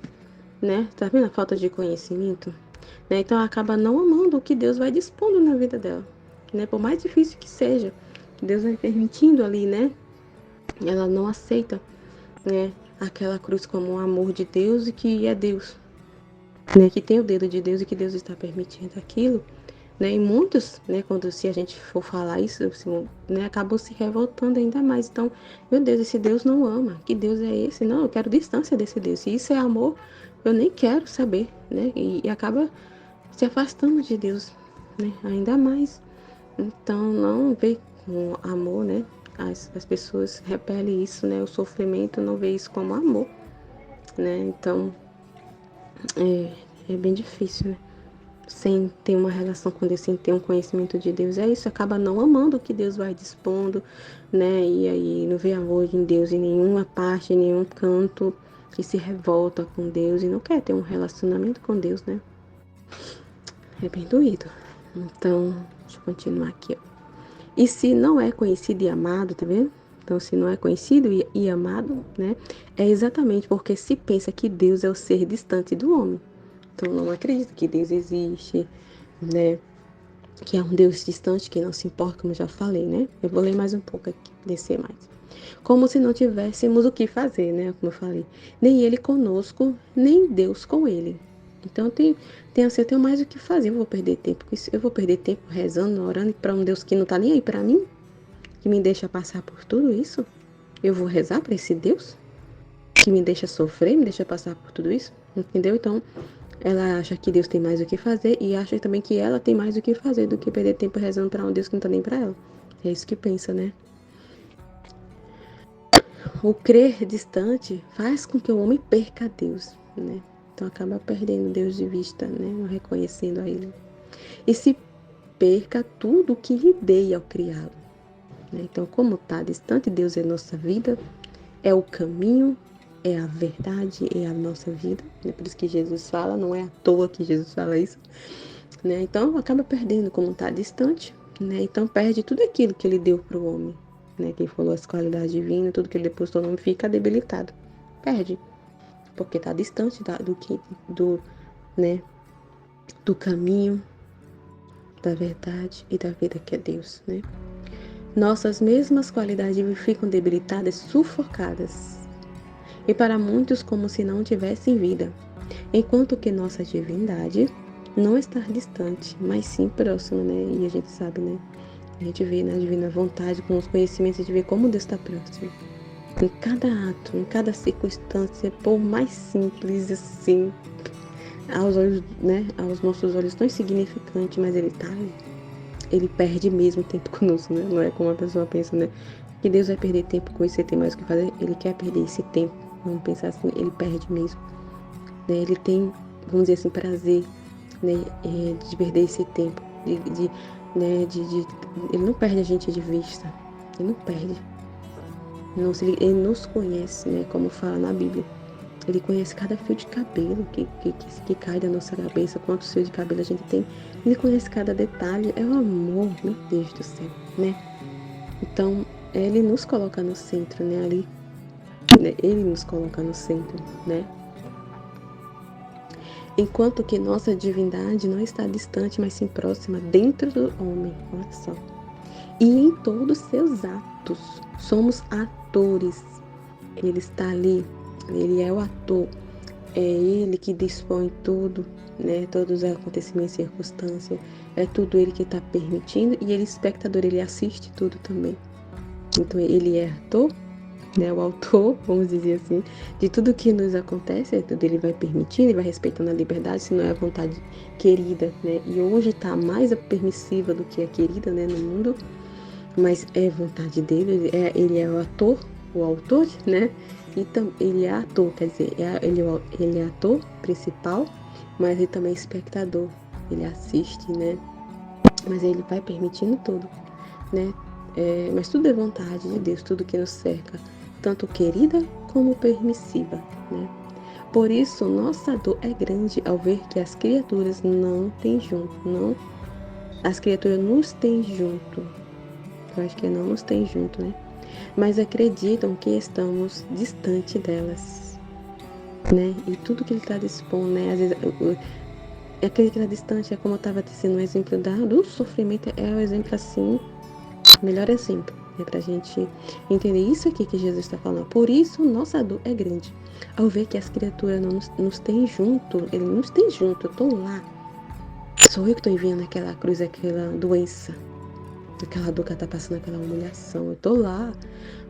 né? Tá vendo a falta de conhecimento? Né? Então ela acaba não amando o que Deus vai dispondo na vida dela, né? Por mais difícil que seja, Deus vai permitindo ali, né? Ela não aceita, né, aquela cruz como um amor de Deus e que é Deus, né? Que tem o dedo de Deus e que Deus está permitindo aquilo, né? E muitos, né, quando se a gente for falar isso, né, acabam se revoltando ainda mais. Então, meu Deus, esse Deus não ama. Que Deus é esse? Não, eu quero distância desse Deus. Se isso é amor, eu nem quero saber, né? E acaba se afastando de Deus, né? Ainda mais. Então, não vê com amor, né? As pessoas repelem isso, né? O sofrimento, não vê isso como amor, né? Então, é bem difícil, né? Sem ter uma relação com Deus, sem ter um conhecimento de Deus, é isso, acaba não amando o que Deus vai dispondo, né? E aí não vê amor em Deus em nenhuma parte, em nenhum canto, e se revolta com Deus e não quer ter um relacionamento com Deus, né? É bem doído. Então, deixa eu continuar aqui, ó. E se não é conhecido e amado, tá vendo? Então, se não é conhecido e amado, né? É exatamente porque se pensa que Deus é o ser distante do homem. Então, não acredito que Deus existe, né? Que é um Deus distante, que não se importa, como eu já falei, né? Eu vou ler mais um pouco aqui, descer mais. Como se não tivéssemos o que fazer, né? Como eu falei. Nem ele conosco, nem Deus com ele. Então, eu tenho mais o que fazer. Eu vou perder tempo com isso. Eu vou perder tempo rezando, orando para um Deus que não tá nem aí para mim, que me deixa passar por tudo isso. Eu vou rezar para esse Deus que me deixa sofrer, me deixa passar por tudo isso, entendeu? Então, ela acha que Deus tem mais o que fazer e acha também que ela tem mais o que fazer do que perder tempo rezando para um Deus que não tá nem para ela. É isso que pensa, né? O crer distante faz com que o homem perca a Deus, né? Então acaba perdendo Deus de vista, né? Não reconhecendo a Ele. E se perca tudo o que lhe dei ao criá-lo, né? Então, como está distante, Deus é nossa vida, é o caminho, é a verdade, é a nossa vida. É por isso que Jesus fala, não é à toa que Jesus fala isso, né? Então, acaba perdendo como está distante, né? Então, perde tudo aquilo que Ele deu para o homem, né? Que Ele falou as qualidades divinas, tudo que Ele depositou no homem fica debilitado. Perde, porque está distante né? Do caminho, da verdade e da vida que é Deus, né? Nossas mesmas qualidades ficam debilitadas, sufocadas, e para muitos como se não tivessem vida, enquanto que nossa divindade não está distante, mas sim próxima, né? E a gente sabe, né? A gente vê na divina vontade, com os conhecimentos, a gente vê como Deus está próximo. Em cada ato, em cada circunstância, por mais simples assim, aos olhos, né? Aos nossos olhos tão insignificante, mas Ele está aí. Ele perde mesmo tempo conosco, né? Não é como a pessoa pensa, né? que Deus vai perder tempo com isso, você tem mais o que fazer. Ele quer perder esse tempo, vamos pensar assim, ele perde mesmo, né? Ele tem, vamos dizer assim, prazer, né, de perder esse tempo, ele não perde a gente de vista, ele não perde. Não, ele nos conhece, né, como fala na Bíblia. Ele conhece cada fio de cabelo que cai da nossa cabeça, quantos fios de cabelo a gente tem. Ele conhece cada detalhe. É o amor, meu Deus do céu, né? Então, ele nos coloca no centro, né? Ali, né? Ele nos coloca no centro, né? Enquanto que nossa divindade não está distante, mas sim próxima, dentro do homem. Olha só. E em todos seus atos. Somos atores. Ele está ali. Ele é o ator. É ele que dispõe tudo, né? Todos os acontecimentos e circunstâncias. É tudo ele que está permitindo. E ele, espectador, ele assiste tudo também. Então, ele é ator, né? O autor, vamos dizer assim, de tudo que nos acontece. Tudo ele vai permitindo, ele vai respeitando a liberdade, se não é a vontade querida, né? E hoje está mais permissiva do que a querida, né? No mundo. Mas é vontade dele, ele é o ator, o autor, né? Então, ele é ator, quer dizer, ele é ator principal, mas ele também é espectador, ele assiste, né? Mas ele vai permitindo tudo, né? Mas tudo é vontade de Deus, tudo que nos cerca, tanto querida como permissiva, né? Por isso, nossa dor é grande ao ver que as criaturas não têm junto, as criaturas nos têm junto. Eu acho que não nos têm junto, né? Mas acreditam que estamos distante delas, né? E tudo que ele está dispondo, né? Às vezes, aquele que está distante, é como eu estava dizendo, um exemplo do sofrimento, é o exemplo assim, melhor exemplo, né? Pra gente entender isso aqui que Jesus está falando. Por isso, nossa dor é grande. Ao ver que as criaturas não nos têm junto, ele nos tem junto, eu tô lá. Sou eu que estou enviando aquela cruz, aquela doença, aquela dor que ela está passando, aquela humilhação. Eu tô lá,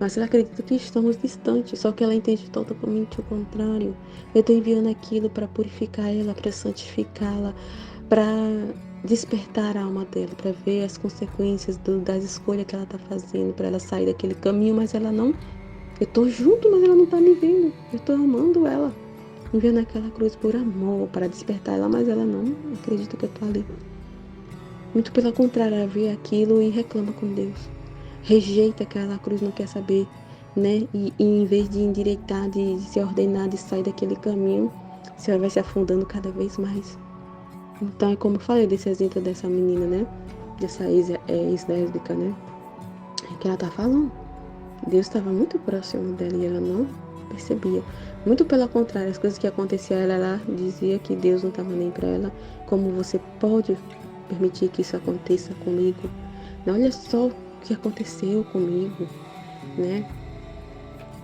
mas ela acredita que estamos distantes, só que ela entende totalmente o contrário. Eu tô enviando aquilo para purificar ela, para santificá-la, para despertar a alma dela, para ver as consequências das escolhas que ela está fazendo, para ela sair daquele caminho, mas ela não. Eu tô junto, mas ela não tá me vendo. Eu tô amando ela, enviando aquela cruz por amor, para despertar ela, mas ela não acredita que eu tô ali. Muito pelo contrário, ela vê aquilo e reclama com Deus. Rejeita aquela cruz, não quer saber, né? E em vez de endireitar, de se ordenar, de sair daquele caminho, você vai se afundando cada vez mais. Então, é como eu falei desse exemplo dessa menina, né? Dessa ex-lésbica, né? É que ela tá falando. Deus estava muito próximo dela e ela não percebia. Muito pelo contrário, as coisas que aconteciam, ela dizia que Deus não estava nem para ela. Como você pode permitir que isso aconteça comigo? Olha só o que aconteceu comigo, né?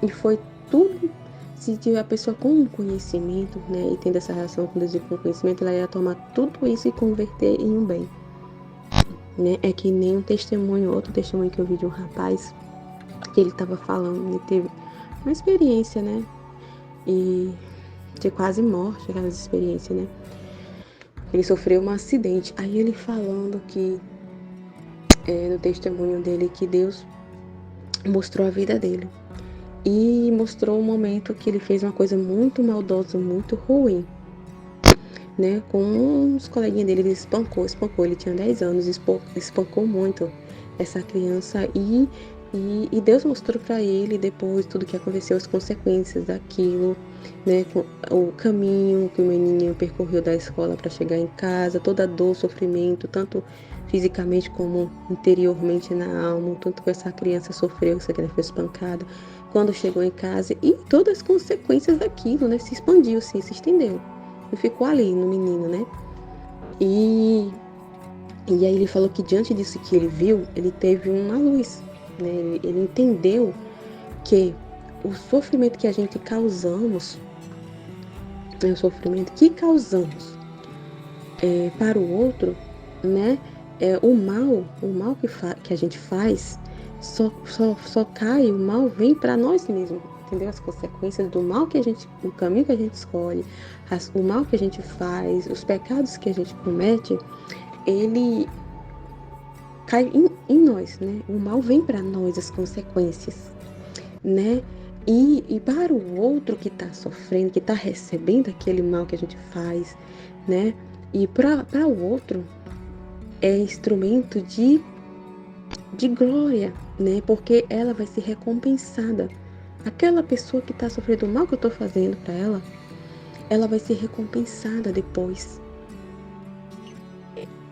E foi tudo. Se tiver a pessoa com conhecimento, né, e tendo essa relação com Deus e com conhecimento, ela ia tomar tudo isso e converter em um bem, né? É que nem um testemunho, outro testemunho que eu vi de um rapaz que ele estava falando, ele teve uma experiência, né? E de quase morte, aquelas experiências, né? Ele sofreu um acidente. Aí ele falando que, no testemunho dele, que Deus mostrou a vida dele. E mostrou um momento que ele fez uma coisa muito maldosa, muito ruim, né? Com uns coleguinhas dele, ele espancou. Ele tinha 10 anos, espancou muito essa criança e Deus mostrou para ele depois tudo que aconteceu, as consequências daquilo, né? O caminho que o menino percorreu da escola para chegar em casa, toda a dor, sofrimento, tanto fisicamente como interiormente na alma, tanto que essa criança sofreu, essa criança foi espancada quando chegou em casa e todas as consequências daquilo, né? Se expandiu, se estendeu, não ficou ali no menino, né? E aí ele falou que diante disso que ele viu, ele teve uma luz, né? Ele entendeu que o sofrimento que a gente causamos, né? O sofrimento que causamos para o outro, né? O mal que a gente faz, só cai, o mal vem para nós mesmos, entendeu? As consequências do mal que o caminho que a gente escolhe, o mal que a gente faz, os pecados que a gente comete, ele cai em nós, né? O mal vem para nós, as consequências, né? E para o outro que está sofrendo, que está recebendo aquele mal que a gente faz, né? E para o outro é instrumento de glória, né? Porque ela vai ser recompensada. Aquela pessoa que está sofrendo o mal que eu estou fazendo para ela vai ser recompensada depois.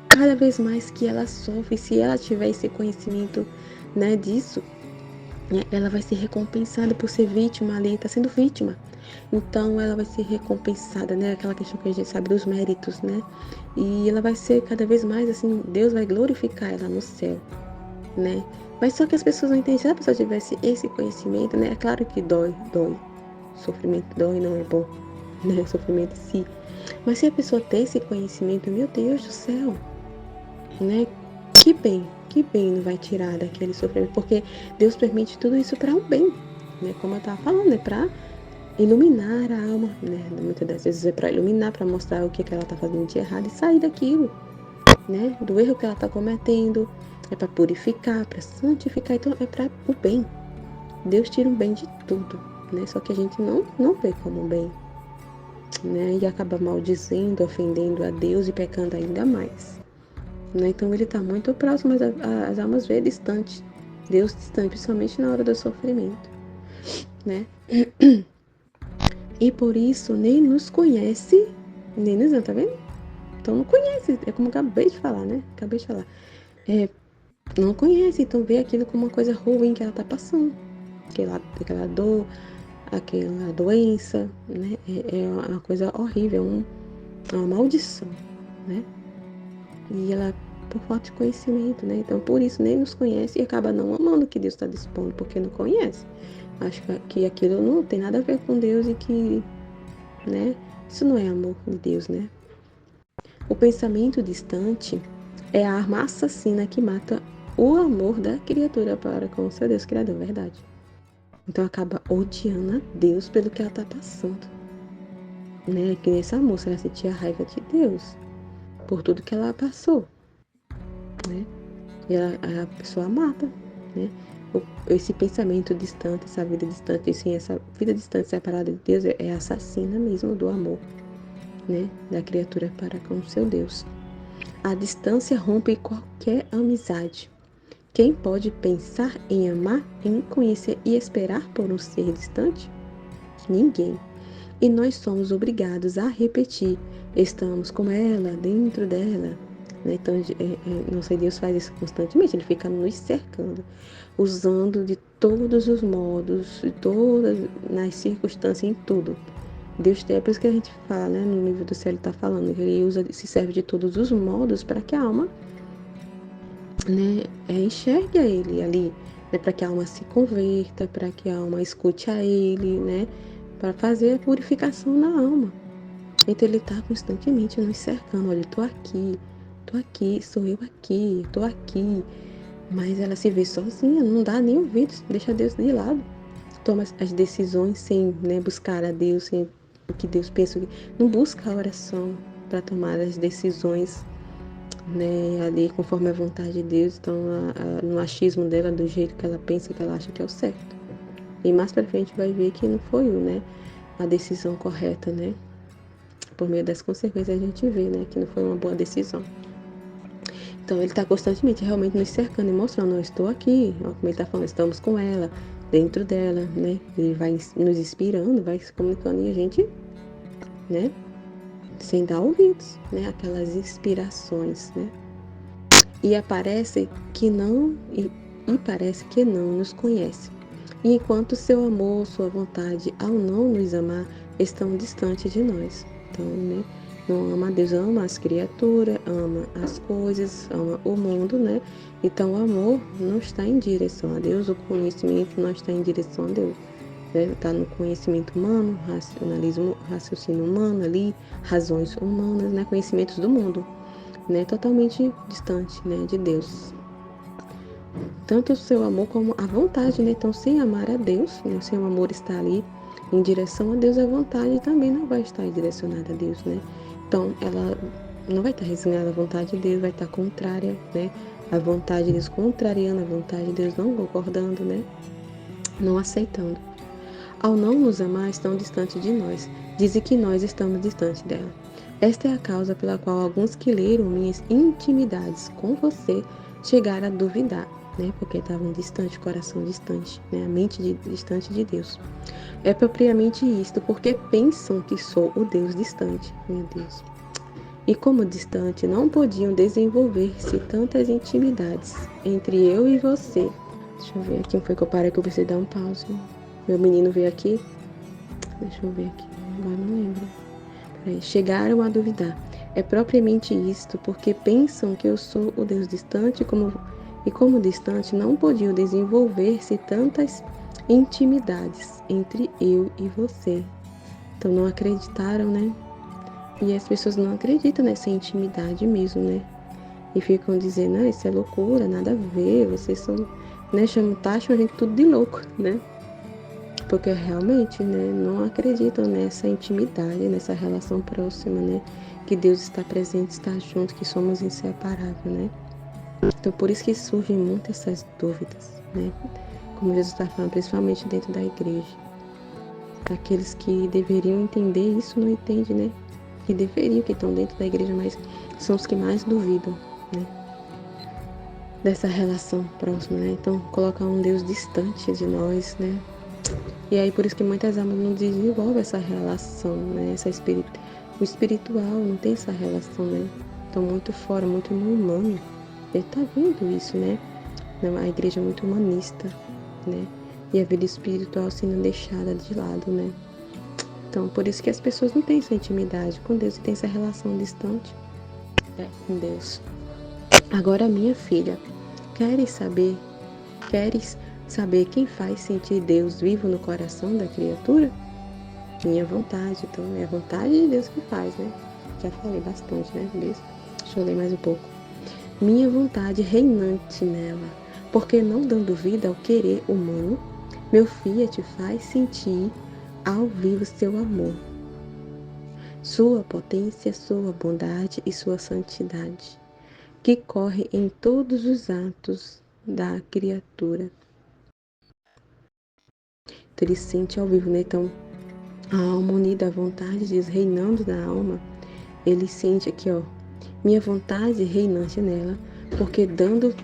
Cada vez mais que ela sofre, se ela tiver esse conhecimento, né, disso, ela vai ser recompensada por ser vítima ali, está sendo vítima. Então ela vai ser recompensada, né? Aquela questão que a gente sabe dos méritos, né? E ela vai ser cada vez mais assim, Deus vai glorificar ela no céu, né? Mas só que as pessoas não entendem. Se a pessoa tivesse esse conhecimento, né? É claro que dói. Sofrimento dói, não é bom, né? O sofrimento em si. Mas se a pessoa tem esse conhecimento, meu Deus do céu, né? Que bem não vai tirar daquele sofrimento, porque Deus permite tudo isso para o bem, né? Como eu estava falando, é para iluminar a alma, né? Muitas das vezes é para iluminar, para mostrar o que ela está fazendo de errado e sair daquilo, né? Do erro que ela está cometendo, é para purificar, para santificar, então é para o bem. Deus tira o bem de tudo, né? Só que a gente não vê como bem, né? E acaba maldizendo, ofendendo a Deus e pecando ainda mais. Né? Então ele está muito próximo, mas as almas vê distante. Deus distante, principalmente na hora do sofrimento, né? E por isso nem nos conhece, nem nos ama, tá vendo? Então não conhece, é como eu acabei de falar, né? Acabei de falar. Não conhece, então vê aquilo como uma coisa ruim que ela está passando. Aquela dor, aquela doença, né? É uma coisa horrível, é uma maldição, né? E ela, por falta de conhecimento, né? Então, por isso, nem nos conhece e acaba não amando o que Deus está dispondo, porque não conhece. Acho que aquilo não tem nada a ver com Deus e que, né? Isso não é amor de Deus, né? O pensamento distante é a arma assassina que mata o amor da criatura para com o seu Deus Criador, verdade. Então, acaba odiando a Deus pelo que ela está passando, né? Que essa moça, ela sentia raiva de Deus por tudo que ela passou, né? E a pessoa mata, né? Esse pensamento distante, essa vida distante, assim, essa vida distante separada de Deus é assassina mesmo do amor, né? Da criatura para com o seu Deus. A distância rompe qualquer amizade. Quem pode pensar em amar, em conhecer e esperar por um ser distante? Ninguém. E nós somos obrigados a repetir: estamos com ela, dentro dela. Né? Então, nosso Deus faz isso constantemente, ele fica nos cercando, usando de todos os modos, de todas nas circunstâncias, em tudo. Deus tem, é por isso que a gente fala, né, no livro do céu, ele está falando, que ele se serve de todos os modos para que a alma, né, enxergue a ele ali, né, para que a alma se converta, para que a alma escute a ele, né, para fazer a purificação na alma. Então ele está constantemente nos cercando, olha, tô aqui, sou eu aqui, tô aqui. Mas ela se vê sozinha, não dá nem ouvidos, deixa Deus de lado. Toma as decisões sem, né, buscar a Deus, sem o que Deus pensa. Não busca a oração para tomar as decisões, né, ali conforme a vontade de Deus. Então, no achismo dela, do jeito que ela pensa, que ela acha que é o certo. E mais para frente vai ver que não foi, né, a decisão correta, né? Por meio das consequências a gente vê, né, que não foi uma boa decisão. Então ele está constantemente realmente nos cercando e mostrando, eu estou aqui, ó, como ele está falando, estamos com ela, dentro dela, né? Ele vai nos inspirando, vai se comunicando e a gente, né? Sem dar ouvidos, né? Aquelas inspirações, né? E parece que não nos conhece. E enquanto seu amor, sua vontade, ao não nos amar, estão distantes de nós. Então, né? Não ama a Deus, ama as criaturas, ama as coisas, ama o mundo, né? Então o amor não está em direção a Deus, o conhecimento não está em direção a Deus. Né? Está no conhecimento humano, raciocínio humano ali, razões humanas, né? Conhecimentos do mundo, né? Totalmente distante, né? De Deus. Tanto o seu amor como a vontade, né? Então, sem amar a Deus, né? Sem o amor estar ali em direção a Deus, a vontade também não vai estar direcionada a Deus, né? Então, ela não vai estar resignada à vontade de Deus, vai estar contrária, né, a vontade de Deus, contrariando a vontade de Deus, não concordando, né? Não aceitando. Ao não nos amar, estão distante de nós. Dizem que nós estamos distante dela. Esta é a causa pela qual alguns que leram minhas intimidades com você chegaram a duvidar, né? Porque estavam distante, coração distante, né? A mente distante de Deus. É propriamente isto, porque pensam que sou o Deus distante, meu Deus. E como distante, não podiam desenvolver-se tantas intimidades entre eu e você. Deixa eu ver aqui, foi que eu parei que eu precisei dar um pause. Meu menino veio aqui. Deixa eu ver aqui, agora não lembro. Peraí. Chegaram a duvidar. É propriamente isto, porque pensam que eu sou o Deus distante, e como distante, não podiam desenvolver-se tantas intimidades entre eu e você. Então não acreditaram, né? E as pessoas não acreditam nessa intimidade mesmo, né? E ficam dizendo, ah, isso é loucura, nada a ver, vocês são, né? Taxam a gente tudo de louco, né? Porque realmente, né, não acreditam nessa intimidade, nessa relação próxima, né? Que Deus está presente, está junto, que somos inseparáveis, né? Então, por isso que surgem muitas essas dúvidas, né? Como Jesus está falando, principalmente dentro da igreja. Aqueles que deveriam entender isso não entendem, né? Que deveriam, que estão dentro da igreja, mas são os que mais duvidam, né? Dessa relação próxima, né? Então, colocar um Deus distante de nós, né? E aí, por isso que muitas almas não desenvolvem essa relação, né? O espiritual não tem essa relação, né? Estão muito fora, muito no humano. Ele tá vendo isso, né? A igreja é muito humanista, né? E a vida espiritual sendo deixada de lado, né? Então, por isso que as pessoas não têm essa intimidade com Deus e têm essa relação distante com Deus. Agora, minha filha, queres saber quem faz sentir Deus vivo no coração da criatura? Minha vontade. Então, é a vontade de Deus que faz, né? Já falei bastante, né? Deixa eu ler mais um pouco. Minha vontade reinante nela, porque não dando vida ao querer humano, meu Fiat faz sentir ao vivo seu amor, sua potência, sua bondade e sua santidade, que corre em todos os atos da criatura. Então, ele sente ao vivo, né? Então, a alma unida à vontade de Deus reinando na alma, ele sente aqui, ó, minha vontade reinante nela, porque dando...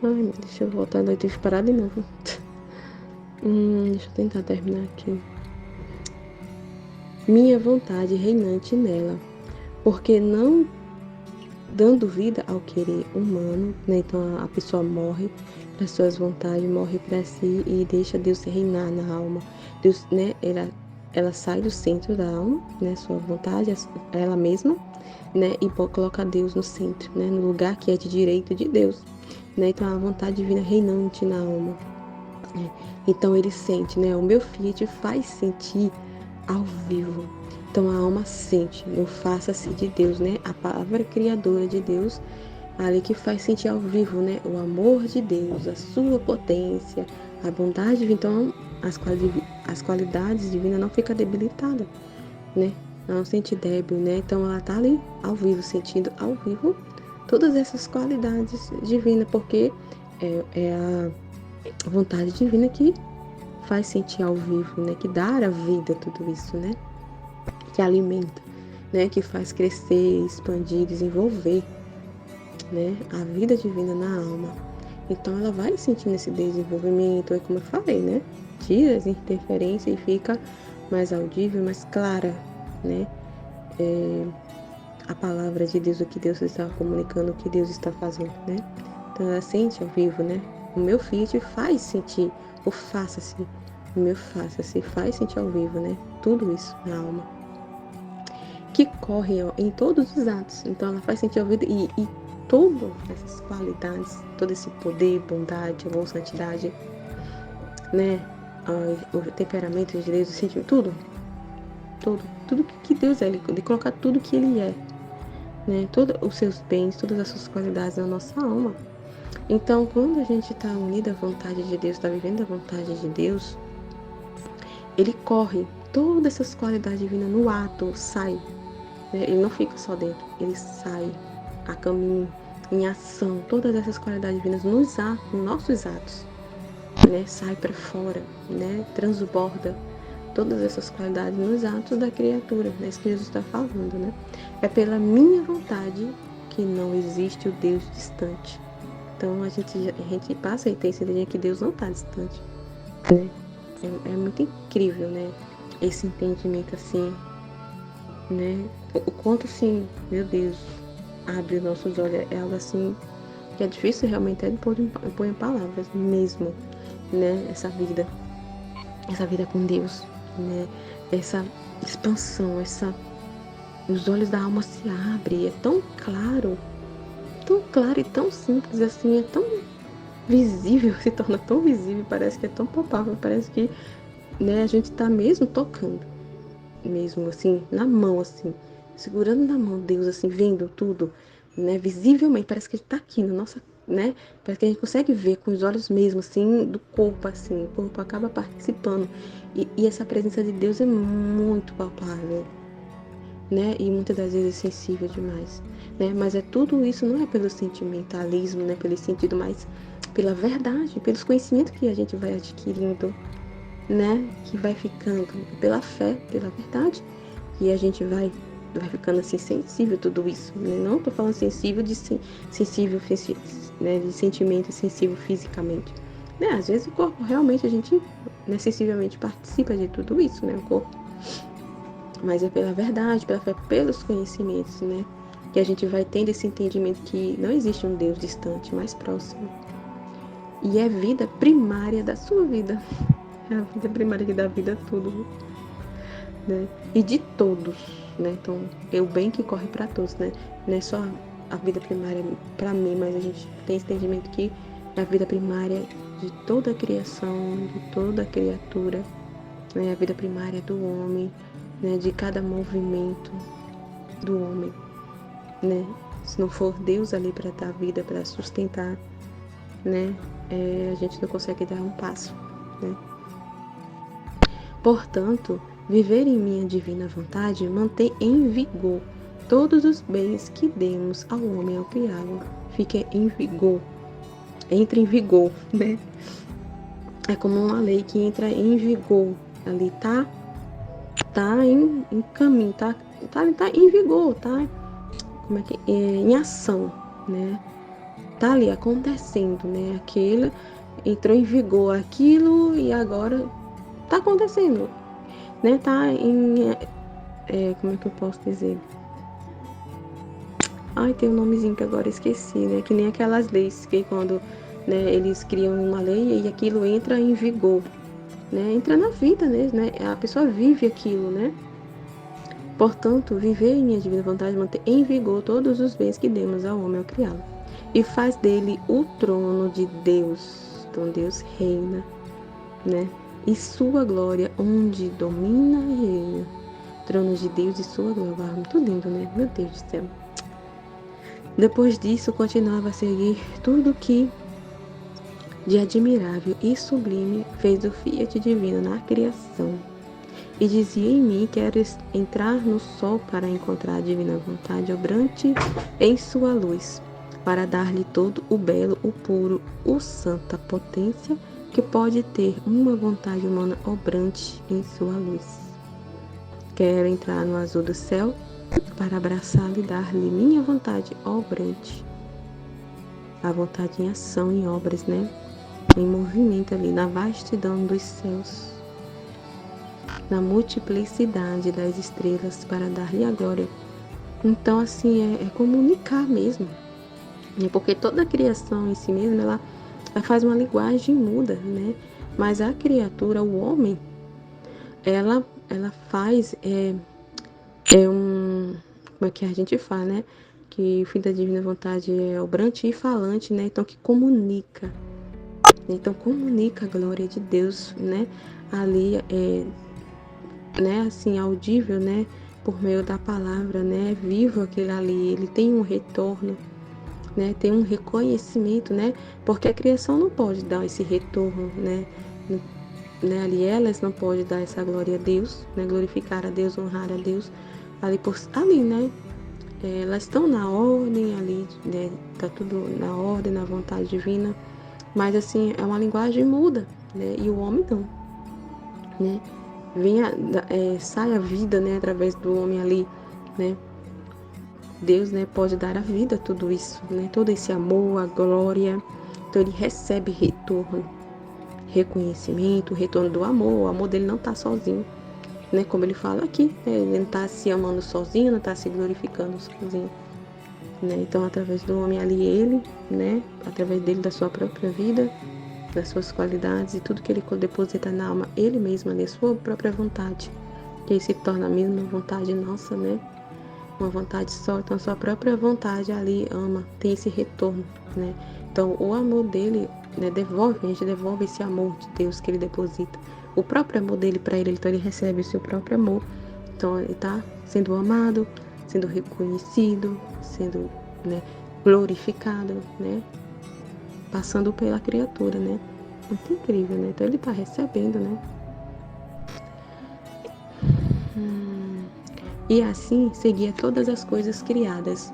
Ai, deixa eu voltar, eu tive que parar de novo. Deixa eu tentar terminar aqui. Minha vontade reinante nela, porque não dando vida ao querer humano, né? Então a pessoa morre para suas vontades, morre para si e deixa Deus reinar na alma. Deus, né? Ela sai do centro da alma, né? Sua vontade, ela mesma, né? E coloca Deus no centro, né? No lugar que é de direito de Deus, né? Então a vontade divina reinante na alma. Né? Então ele sente, né? O meu Fiat faz sentir ao vivo. Então a alma sente, no faça-se de Deus, né? A palavra criadora de Deus, ali que faz sentir ao vivo, né? O amor de Deus, a sua potência, a bondade divina. Então as qualidades divinas não ficam debilitadas, né? Ela não sente débil, né? Então ela tá ali ao vivo, sentindo ao vivo todas essas qualidades divinas, porque é a vontade divina que faz sentir ao vivo, né? Que dá a vida tudo isso, né? Que alimenta, né? Que faz crescer, expandir, desenvolver, né? A vida divina na alma. Então ela vai sentindo esse desenvolvimento, é como eu falei, né? Tira as interferências e fica mais audível, mais clara, né? A palavra de Deus, o que Deus está comunicando, o que Deus está fazendo, né? Então ela sente ao vivo, né? O meu Fiat faz sentir, o faça-se, o meu faça-se, faz sentir ao vivo, né? Tudo isso na alma. Que corre em todos os atos. Então ela faz sentir ao vivo e todas essas qualidades, todo esse poder, bondade, amor, santidade, né? O temperamento de Deus, o sentimento, tudo que Deus é, de colocar tudo que Ele é, né? Todos os seus bens, todas as suas qualidades na nossa alma. Então, quando a gente está unido à vontade de Deus, está vivendo a vontade de Deus, Ele corre todas essas qualidades divinas no ato, sai, né? Ele não fica só dentro, ele sai a caminho, em ação, todas essas qualidades divinas nos nossos atos, né? Sai para fora, né? Transborda todas essas qualidades nos atos da criatura, né? Isso que Jesus está falando, né? É pela minha vontade que não existe o Deus distante. Então a gente passa a ter esse ideia que Deus não está distante, né? É muito incrível, né? Esse entendimento assim, né? O quanto assim, meu Deus, abre os nossos olhos, é algo assim que é difícil realmente até de pôr em palavras mesmo, né? Essa vida com Deus, né? Essa expansão, os olhos da alma se abrem, é tão claro e tão simples assim, é tão visível, se torna tão visível, parece que é tão palpável, parece que, né, a gente está mesmo tocando, mesmo assim, na mão, assim, segurando na mão Deus, assim, vendo tudo, né, visivelmente, parece que ele está aqui na nossa, né, parece que a gente consegue ver com os olhos mesmo, assim, do corpo, assim, o corpo acaba participando, e essa presença de Deus é muito palpável, né, e muitas das vezes é sensível demais, né, mas tudo isso não é pelo sentimentalismo, né, pelo sentido, mas pela verdade, pelos conhecimentos que a gente vai adquirindo, né, que vai ficando pela fé, pela verdade, e a gente vai ficando assim sensível a tudo isso, né? Não tô falando sensível sensível, né, de sentimento, sensível fisicamente, né? Às vezes o corpo realmente a gente, né, sensivelmente participa de tudo isso, né, o corpo, mas é pela verdade, pela fé, pelos conhecimentos, né, que a gente vai tendo esse entendimento que não existe um Deus distante, mais próximo, e é vida primária da sua vida. É a vida primária que dá vida a tudo, né? E de todos, né? Então, é o bem que corre para todos, né? Não é só a vida primária para mim, mas a gente tem esse entendimento que é a vida primária de toda a criação, de toda a criatura, né? A vida primária do homem, né? De cada movimento do homem, né? Se não for Deus ali para dar vida, para sustentar, né? A gente não consegue dar um passo, né? Portanto, viver em minha divina vontade mantém em vigor todos os bens que demos ao homem ao criá-lo. Fica em vigor, entra em vigor, né? É como uma lei que entra em vigor. Ali tá em caminho, tá em vigor, tá? Como é que é? Em ação, né? Tá ali acontecendo, né? Aquilo entrou em vigor aquilo e agora tá acontecendo, né? Tá em como é que eu posso dizer? Ai, tem um nomezinho que agora esqueci, né? Que nem aquelas leis que quando, né, eles criam uma lei e aquilo entra em vigor, né? Entra na vida, né? A pessoa vive aquilo, né? Portanto, viver em minha divina vontade manter em vigor todos os bens que demos ao homem ao criá-lo. E faz dele o trono de Deus. Então Deus reina, né? E sua glória onde domina e reina. Trono de Deus e sua glória. Ah, muito lindo, né? Meu Deus do céu. Depois disso, continuava a seguir tudo que de admirável e sublime fez o Fiat divino na criação. E dizia em mim: quero entrar no sol para encontrar a divina vontade obrante em sua luz, para dar-lhe todo o belo, o puro, o santa potência que pode ter uma vontade humana obrante em sua luz. Quero entrar no azul do céu para abraçá-lo e dar-lhe minha vontade obrante. A vontade em ação, em obras, né? Em movimento ali, na vastidão dos céus, na multiplicidade das estrelas para dar-lhe a glória. Então, assim, é comunicar mesmo. Porque toda a criação em si mesma, ela faz uma linguagem muda, né? Mas a criatura, o homem, ela faz como é que a gente fala, né? Que o Filho da Divina Vontade é obrante e falante, né? Então, que comunica. Então, comunica a glória de Deus, né? Ali, né? Assim, audível, né? Por meio da palavra, né? Vivo aquele ali. Ele tem um retorno, né? Tem um reconhecimento, né? Porque a criação não pode dar esse retorno, né? Ali elas não podem dar essa glória a Deus, né? Glorificar a Deus, honrar a Deus ali, né? elas estão na ordem ali, né? Tá tudo na ordem, na vontade divina, mas assim, é uma linguagem muda, né? E o homem não, né? Sai a vida, né? Através do homem ali, né? Deus, né, pode dar a vida a tudo isso, né? Todo esse amor, a glória. Então ele recebe retorno, reconhecimento, retorno do amor. O amor dele não está sozinho, né? Como ele fala aqui, né? Ele não está se amando sozinho, não está se glorificando sozinho, né? Então, através do homem ali, ele, né? Através dele, da sua própria vida, das suas qualidades e tudo que ele deposita na alma, ele mesmo ali, a sua própria vontade, que aí se torna a mesma vontade nossa, né? Uma vontade só, então sua própria vontade ali ama, tem esse retorno, né? Então o amor dele, né, a gente devolve esse amor de Deus que ele deposita. O próprio amor dele para ele, então ele recebe o seu próprio amor. Então ele está sendo amado, sendo reconhecido, sendo, né, glorificado, né? Passando pela criatura, né? Muito incrível, né? Então ele está recebendo, né? E assim seguia todas as coisas criadas.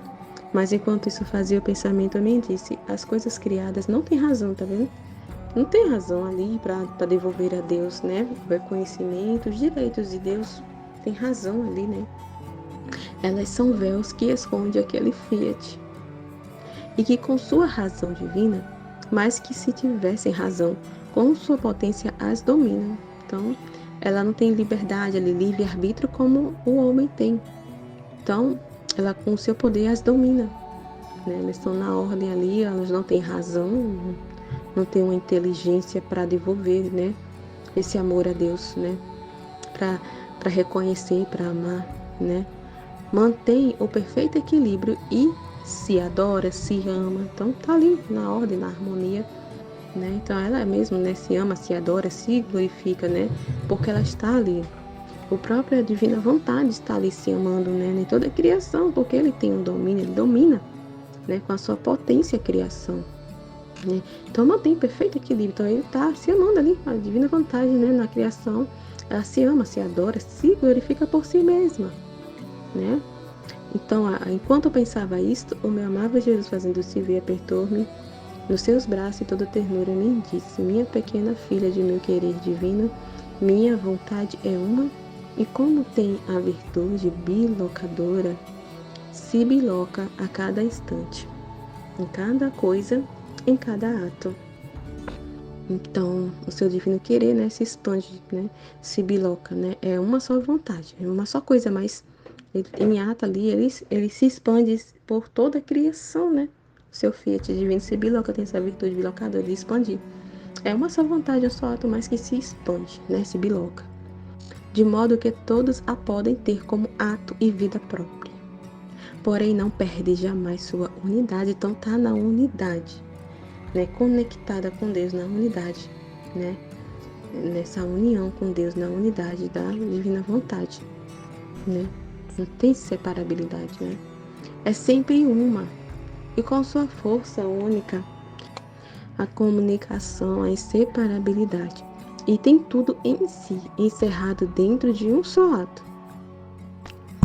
Mas enquanto isso fazia, o pensamento também disse: as coisas criadas não têm razão, tá vendo? Não tem razão ali para devolver a Deus, né? O reconhecimento, os direitos de Deus, tem razão ali, né? Elas são véus que escondem aquele fiat. E que com sua razão divina, mais que se tivessem razão, com sua potência as dominam. Então, ela não tem liberdade, ali, livre-arbítrio como o homem tem. Então, ela com o seu poder as domina, né? Elas estão na ordem ali, elas não têm razão, não têm uma inteligência para devolver, né? Esse amor a Deus, né? Para reconhecer, para amar, né? Mantém o perfeito equilíbrio e se adora, se ama. Então, tá ali na ordem, na harmonia, né? Então, ela mesmo, né? Se ama, se adora, se glorifica, né? Porque ela está ali. O próprio a divina vontade está ali se amando, né? Em toda a criação, porque ele tem um domínio, ele domina, né? Com a sua potência a criação, né? Então mantém perfeito equilíbrio. Então ele está se amando ali, a divina vontade, né? Na criação, ela se ama, se adora, se glorifica por si mesma, né? Então, enquanto eu pensava isto, o meu amável Jesus, fazendo-se ver, apertou-me nos seus braços e toda ternura me disse: minha pequena filha de meu querer divino, minha vontade é uma, e como tem a virtude bilocadora, se biloca a cada instante, em cada coisa, em cada ato. Então, o seu divino querer, né, se expande, né, se biloca, né, é uma só vontade, é uma só coisa, mas em ato ali, ele se expande por toda a criação, né, o seu fiat divino se biloca, tem essa virtude bilocadora de expandir. É uma só vontade, um só ato, mas que se expande, né, se biloca, de modo que todos a podem ter como ato e vida própria. Porém, não perde jamais sua unidade, então tá na unidade, né, conectada com Deus na unidade, né, nessa união com Deus na unidade da divina vontade, né, não tem separabilidade, né, é sempre uma, e com sua força única, a comunicação, a inseparabilidade, e tem tudo em si, encerrado dentro de um só ato,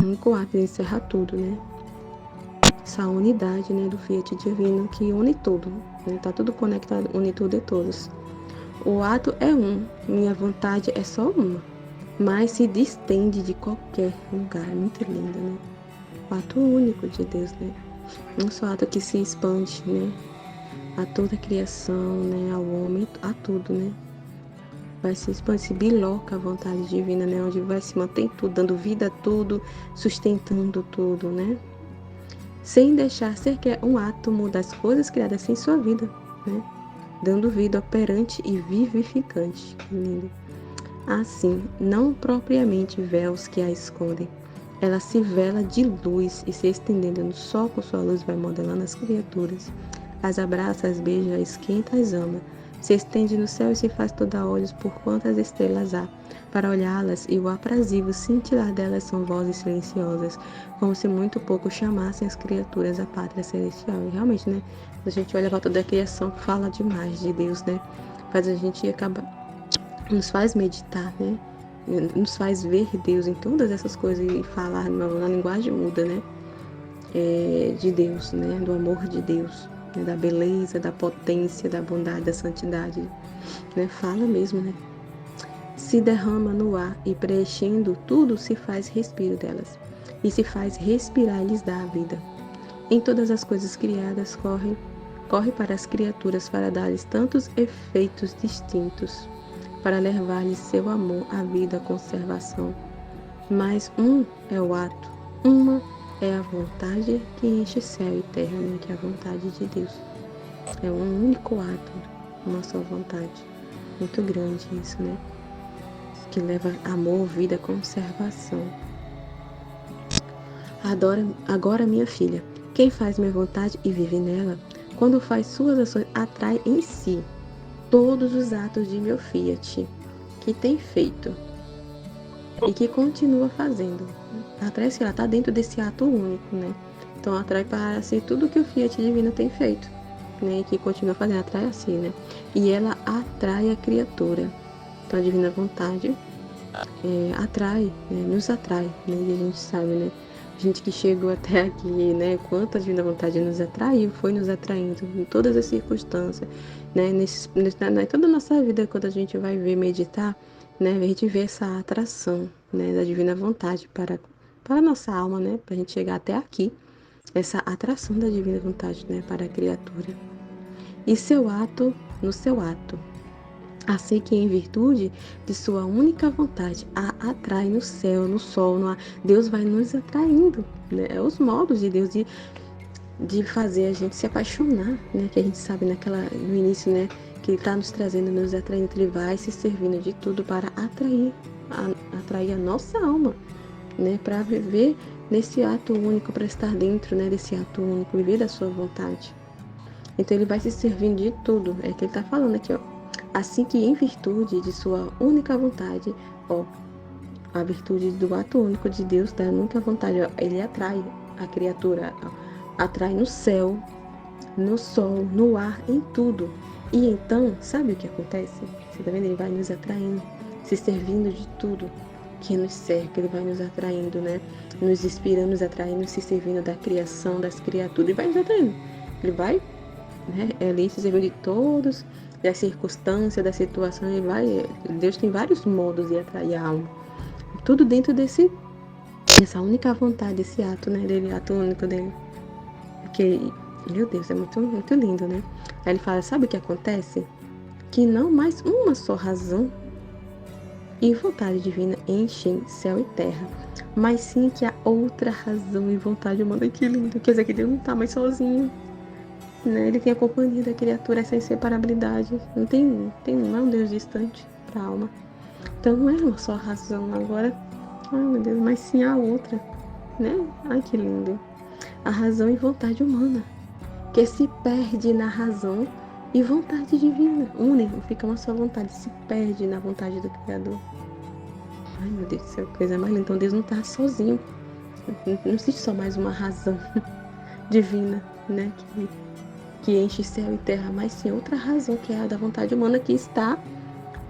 um único ato de encerrar tudo, né, essa unidade, né, do Fiat divino que une tudo, né, tá tudo conectado, une tudo e todos. O ato é um, minha vontade é só uma, mas se distende de qualquer lugar. É muito lindo, né? O ato único de Deus, né? Um só ato que se expande, né? A toda a criação, né? Ao homem, a tudo, né? Vai se expandir, se biloca a vontade divina, né? Onde vai se manter tudo, dando vida a tudo, sustentando tudo, né? Sem deixar sequer um átomo das coisas criadas em sua vida, né? Dando vida operante e vivificante. Que lindo. Assim, não propriamente véus que a escondem, ela se vela de luz e se estendendo no sol com sua luz vai modelando as criaturas. As abraça, as beija, as esquenta, as ama. Se estende no céu e se faz toda olhos por quantas estrelas há. Para olhá-las e o aprazível cintilar delas são vozes silenciosas, como se muito pouco chamassem as criaturas à pátria celestial. E realmente, né? A gente olha para toda a criação, fala demais de Deus, né? Faz a gente acaba, nos faz meditar, né? Nos faz ver Deus em todas essas coisas e falar na linguagem muda, né? de Deus, né? Do amor de Deus, né? Da beleza, da potência, da bondade, da santidade, né? Fala mesmo, né? Se derrama no ar e preenchendo tudo se faz respiro delas. E se faz respirar e lhes dá a vida. Em todas as coisas criadas corre para as criaturas para dar-lhes tantos efeitos distintos, para levar-lhes seu amor, a vida, a conservação. Mas um é o ato, uma é a vontade que enche céu e terra, né? Que é a vontade de Deus. É um único ato, uma só vontade. Muito grande isso, né? Que leva amor, vida, conservação. Agora, minha filha, quem faz minha vontade e vive nela, quando faz suas ações, atrai em si todos os atos de meu fiat, que tem feito e que continua fazendo. Atrai se ela está dentro desse ato único, né? Então atrai para si tudo que o fiat divino tem feito, né? E que continua fazendo, atrai a si, né? E ela atrai a criatura. Então a divina vontade atrai, né? Nos atrai, né? E a gente sabe, né? A gente que chegou até aqui, né? Quanto a divina vontade nos atraiu, foi nos atraindo em todas as circunstâncias, né? Em toda a nossa vida, quando a gente vai ver, meditar, né? A gente vê essa atração, né? Da divina vontade para a nossa alma, né? Para a gente chegar até aqui, essa atração da divina vontade, né? Para a criatura. E seu ato, no seu ato, assim que em virtude de sua única vontade a atrai no céu, no sol, no ar, Deus vai nos atraindo, né? É os modos de Deus de fazer a gente se apaixonar, né? Que a gente sabe no início, né? Que Ele está nos trazendo, nos atraindo, Ele vai se servindo de tudo para atrair a nossa alma, né? Para viver nesse ato único, para estar dentro, né? Desse ato único, viver da sua vontade. Então Ele vai se servindo de tudo, é o que Ele está falando aqui, ó. Assim que em virtude de sua única vontade, ó, a virtude do ato único de Deus, da única vontade, ó, Ele atrai a criatura, ó, atrai no céu, no sol, no ar, em tudo. E então, sabe o que acontece? Você tá vendo? Ele vai nos atraindo, se servindo de tudo que nos cerca, Ele vai nos atraindo, né? Nos inspirando, nos atraindo, se servindo da criação, das criaturas, e vai nos atraindo. Ele vai, né? Ali se servindo de todos, da circunstância, da situação, ele vai. Deus tem vários modos de atrair a alma. Tudo dentro dessa única vontade, esse ato, né? Dele, ato único dele. Porque, meu Deus, é muito, muito lindo, né? Aí ele fala, sabe o que acontece? Que não mais uma só razão e vontade divina enchem céu e terra, mas sim que a outra razão e vontade humana, que lindo, quer dizer que Deus não está mais sozinho, né? Ele tem a companhia da criatura, essa inseparabilidade, não é um Deus distante para a alma. Então não é uma só razão agora, ai meu Deus, mas sim a outra, né? Ai que lindo. A razão e vontade humana, que se perde na razão e vontade divina, unem, fica uma só vontade, se perde na vontade do Criador. Ai meu Deus do céu, coisa mais linda. Então Deus não está sozinho, não existe só mais uma razão divina, né? Que enche céu e terra, mas sim outra razão, que é a da vontade humana, que está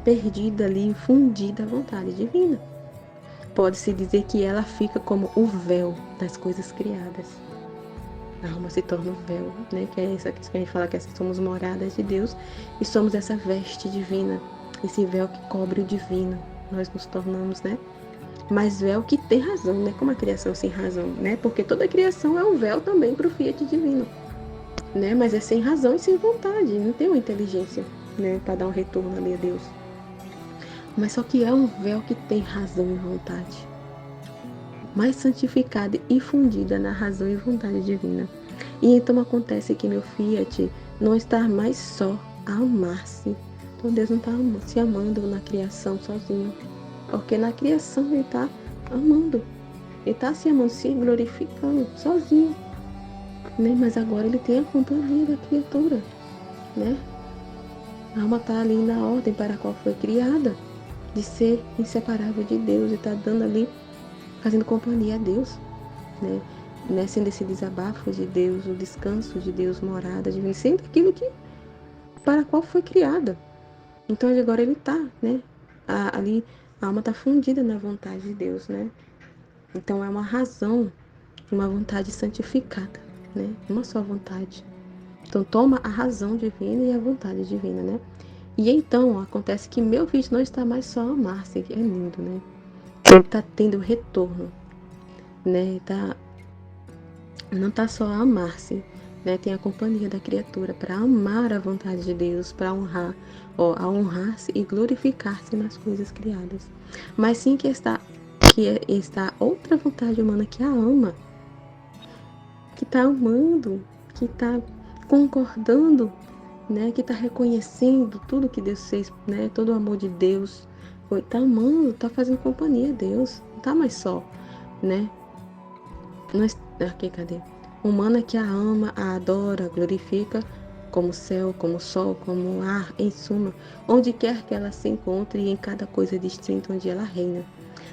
perdida ali, fundida à vontade divina. Pode-se dizer que ela fica como o véu das coisas criadas. A alma se torna o véu, né? Que é essa que a gente fala, que somos moradas de Deus e somos essa veste divina, esse véu que cobre o divino. Nós nos tornamos, né? Mas véu que tem razão, né? Como a criação sem razão, né? Porque toda criação é um véu também para o fiat divino, né? Mas é sem razão e sem vontade, não tem uma inteligência, né? Para dar um retorno ali a Deus. Mas só que é um véu que tem razão e vontade, mais santificada e fundida na razão e vontade divina. E então acontece que meu fiat não está mais só a amar-se. Então Deus não está se amando na criação sozinho, porque na criação Ele está amando, Ele está se amando, se glorificando sozinho, né? Mas agora Ele tem a companhia da criatura, né? A alma está ali na ordem para a qual foi criada, de ser inseparável de Deus, e está dando ali, fazendo companhia a Deus, né? Sendo esse desabafo de Deus, o descanso de Deus, morada divina, sendo aquilo que para a qual foi criada. Então agora Ele está, né? Ali a alma está fundida na vontade de Deus, né? Então é uma razão uma vontade santificada, né? Uma só vontade. Então toma a razão divina e a vontade divina, né? E então acontece que meu filho não está mais só a amar-se, que é lindo, né? Ele está tendo retorno, né? Não está só a amar-se, né? Tem a companhia da criatura para amar a vontade de Deus, para honrar, a honrar-se e glorificar-se nas coisas criadas. Mas sim que está outra vontade humana que a ama, que está amando, que está concordando, né? Que está reconhecendo tudo que Deus fez, né? Todo o amor de Deus, está amando, está fazendo companhia a Deus, não está mais só, né? Aqui, cadê? Humana que a ama, a adora, a glorifica, como céu, como sol, como ar, em suma, onde quer que ela se encontre e em cada coisa distinta onde ela reina.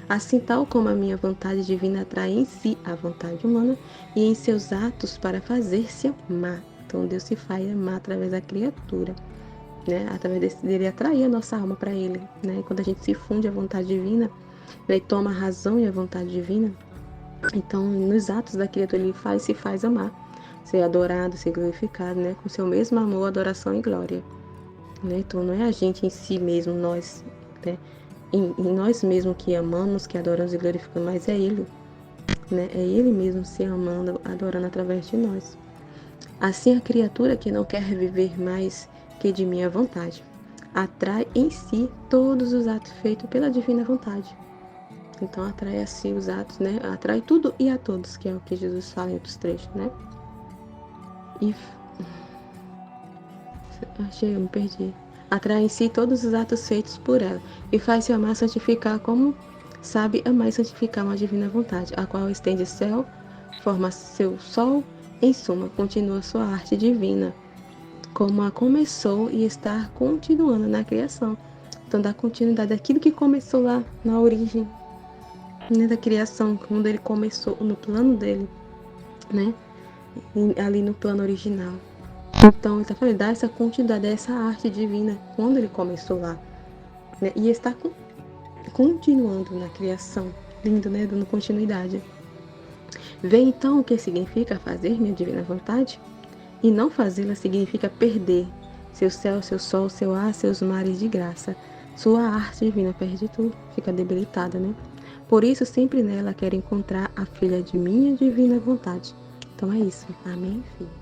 Assim, tal como a minha vontade divina atrai em si a vontade humana e em seus atos para fazer-se amar. Então, Deus se faz amar através da criatura, né? Através dele atrair a nossa alma para ele, né? Quando a gente se funde à vontade divina, né? E toma a razão e a vontade divina, então, nos atos da criatura, ele se faz amar, ser adorado, ser glorificado, né? Com seu mesmo amor, adoração e glória, né? Então, não é a gente em si mesmo, nós, né? Em nós mesmos que amamos, que adoramos e glorificamos, mas é Ele, né? É Ele mesmo se amando, adorando através de nós. Assim, a criatura que não quer viver mais que de minha vontade, atrai em si todos os atos feitos pela divina vontade. Então atrai a si os atos, né? Atrai tudo e a todos, que é o que Jesus fala em outros trechos, né? E eu me perdi. Atrai em si todos os atos feitos por ela e faz-se amar, santificar como sabe amar e santificar uma divina vontade, a qual estende o céu, forma seu sol, em suma, continua sua arte divina, como a começou e está continuando na criação. Então dá continuidade àquilo que começou lá na origem, né, da criação, quando ele começou no plano dele, né? Ali no plano original. Então ele está falando, dá essa continuidade, essa arte divina quando ele começou lá, né? E está continuando na criação. Lindo, né? Dando continuidade. Vê então o que significa fazer minha divina vontade? E não fazê-la significa perder seu céu, seu sol, seu ar, seus mares de graça. Sua arte divina perde tudo, fica debilitada, né? Por isso, sempre nela quero encontrar a filha de minha divina vontade. Então é isso. Amém, filhos?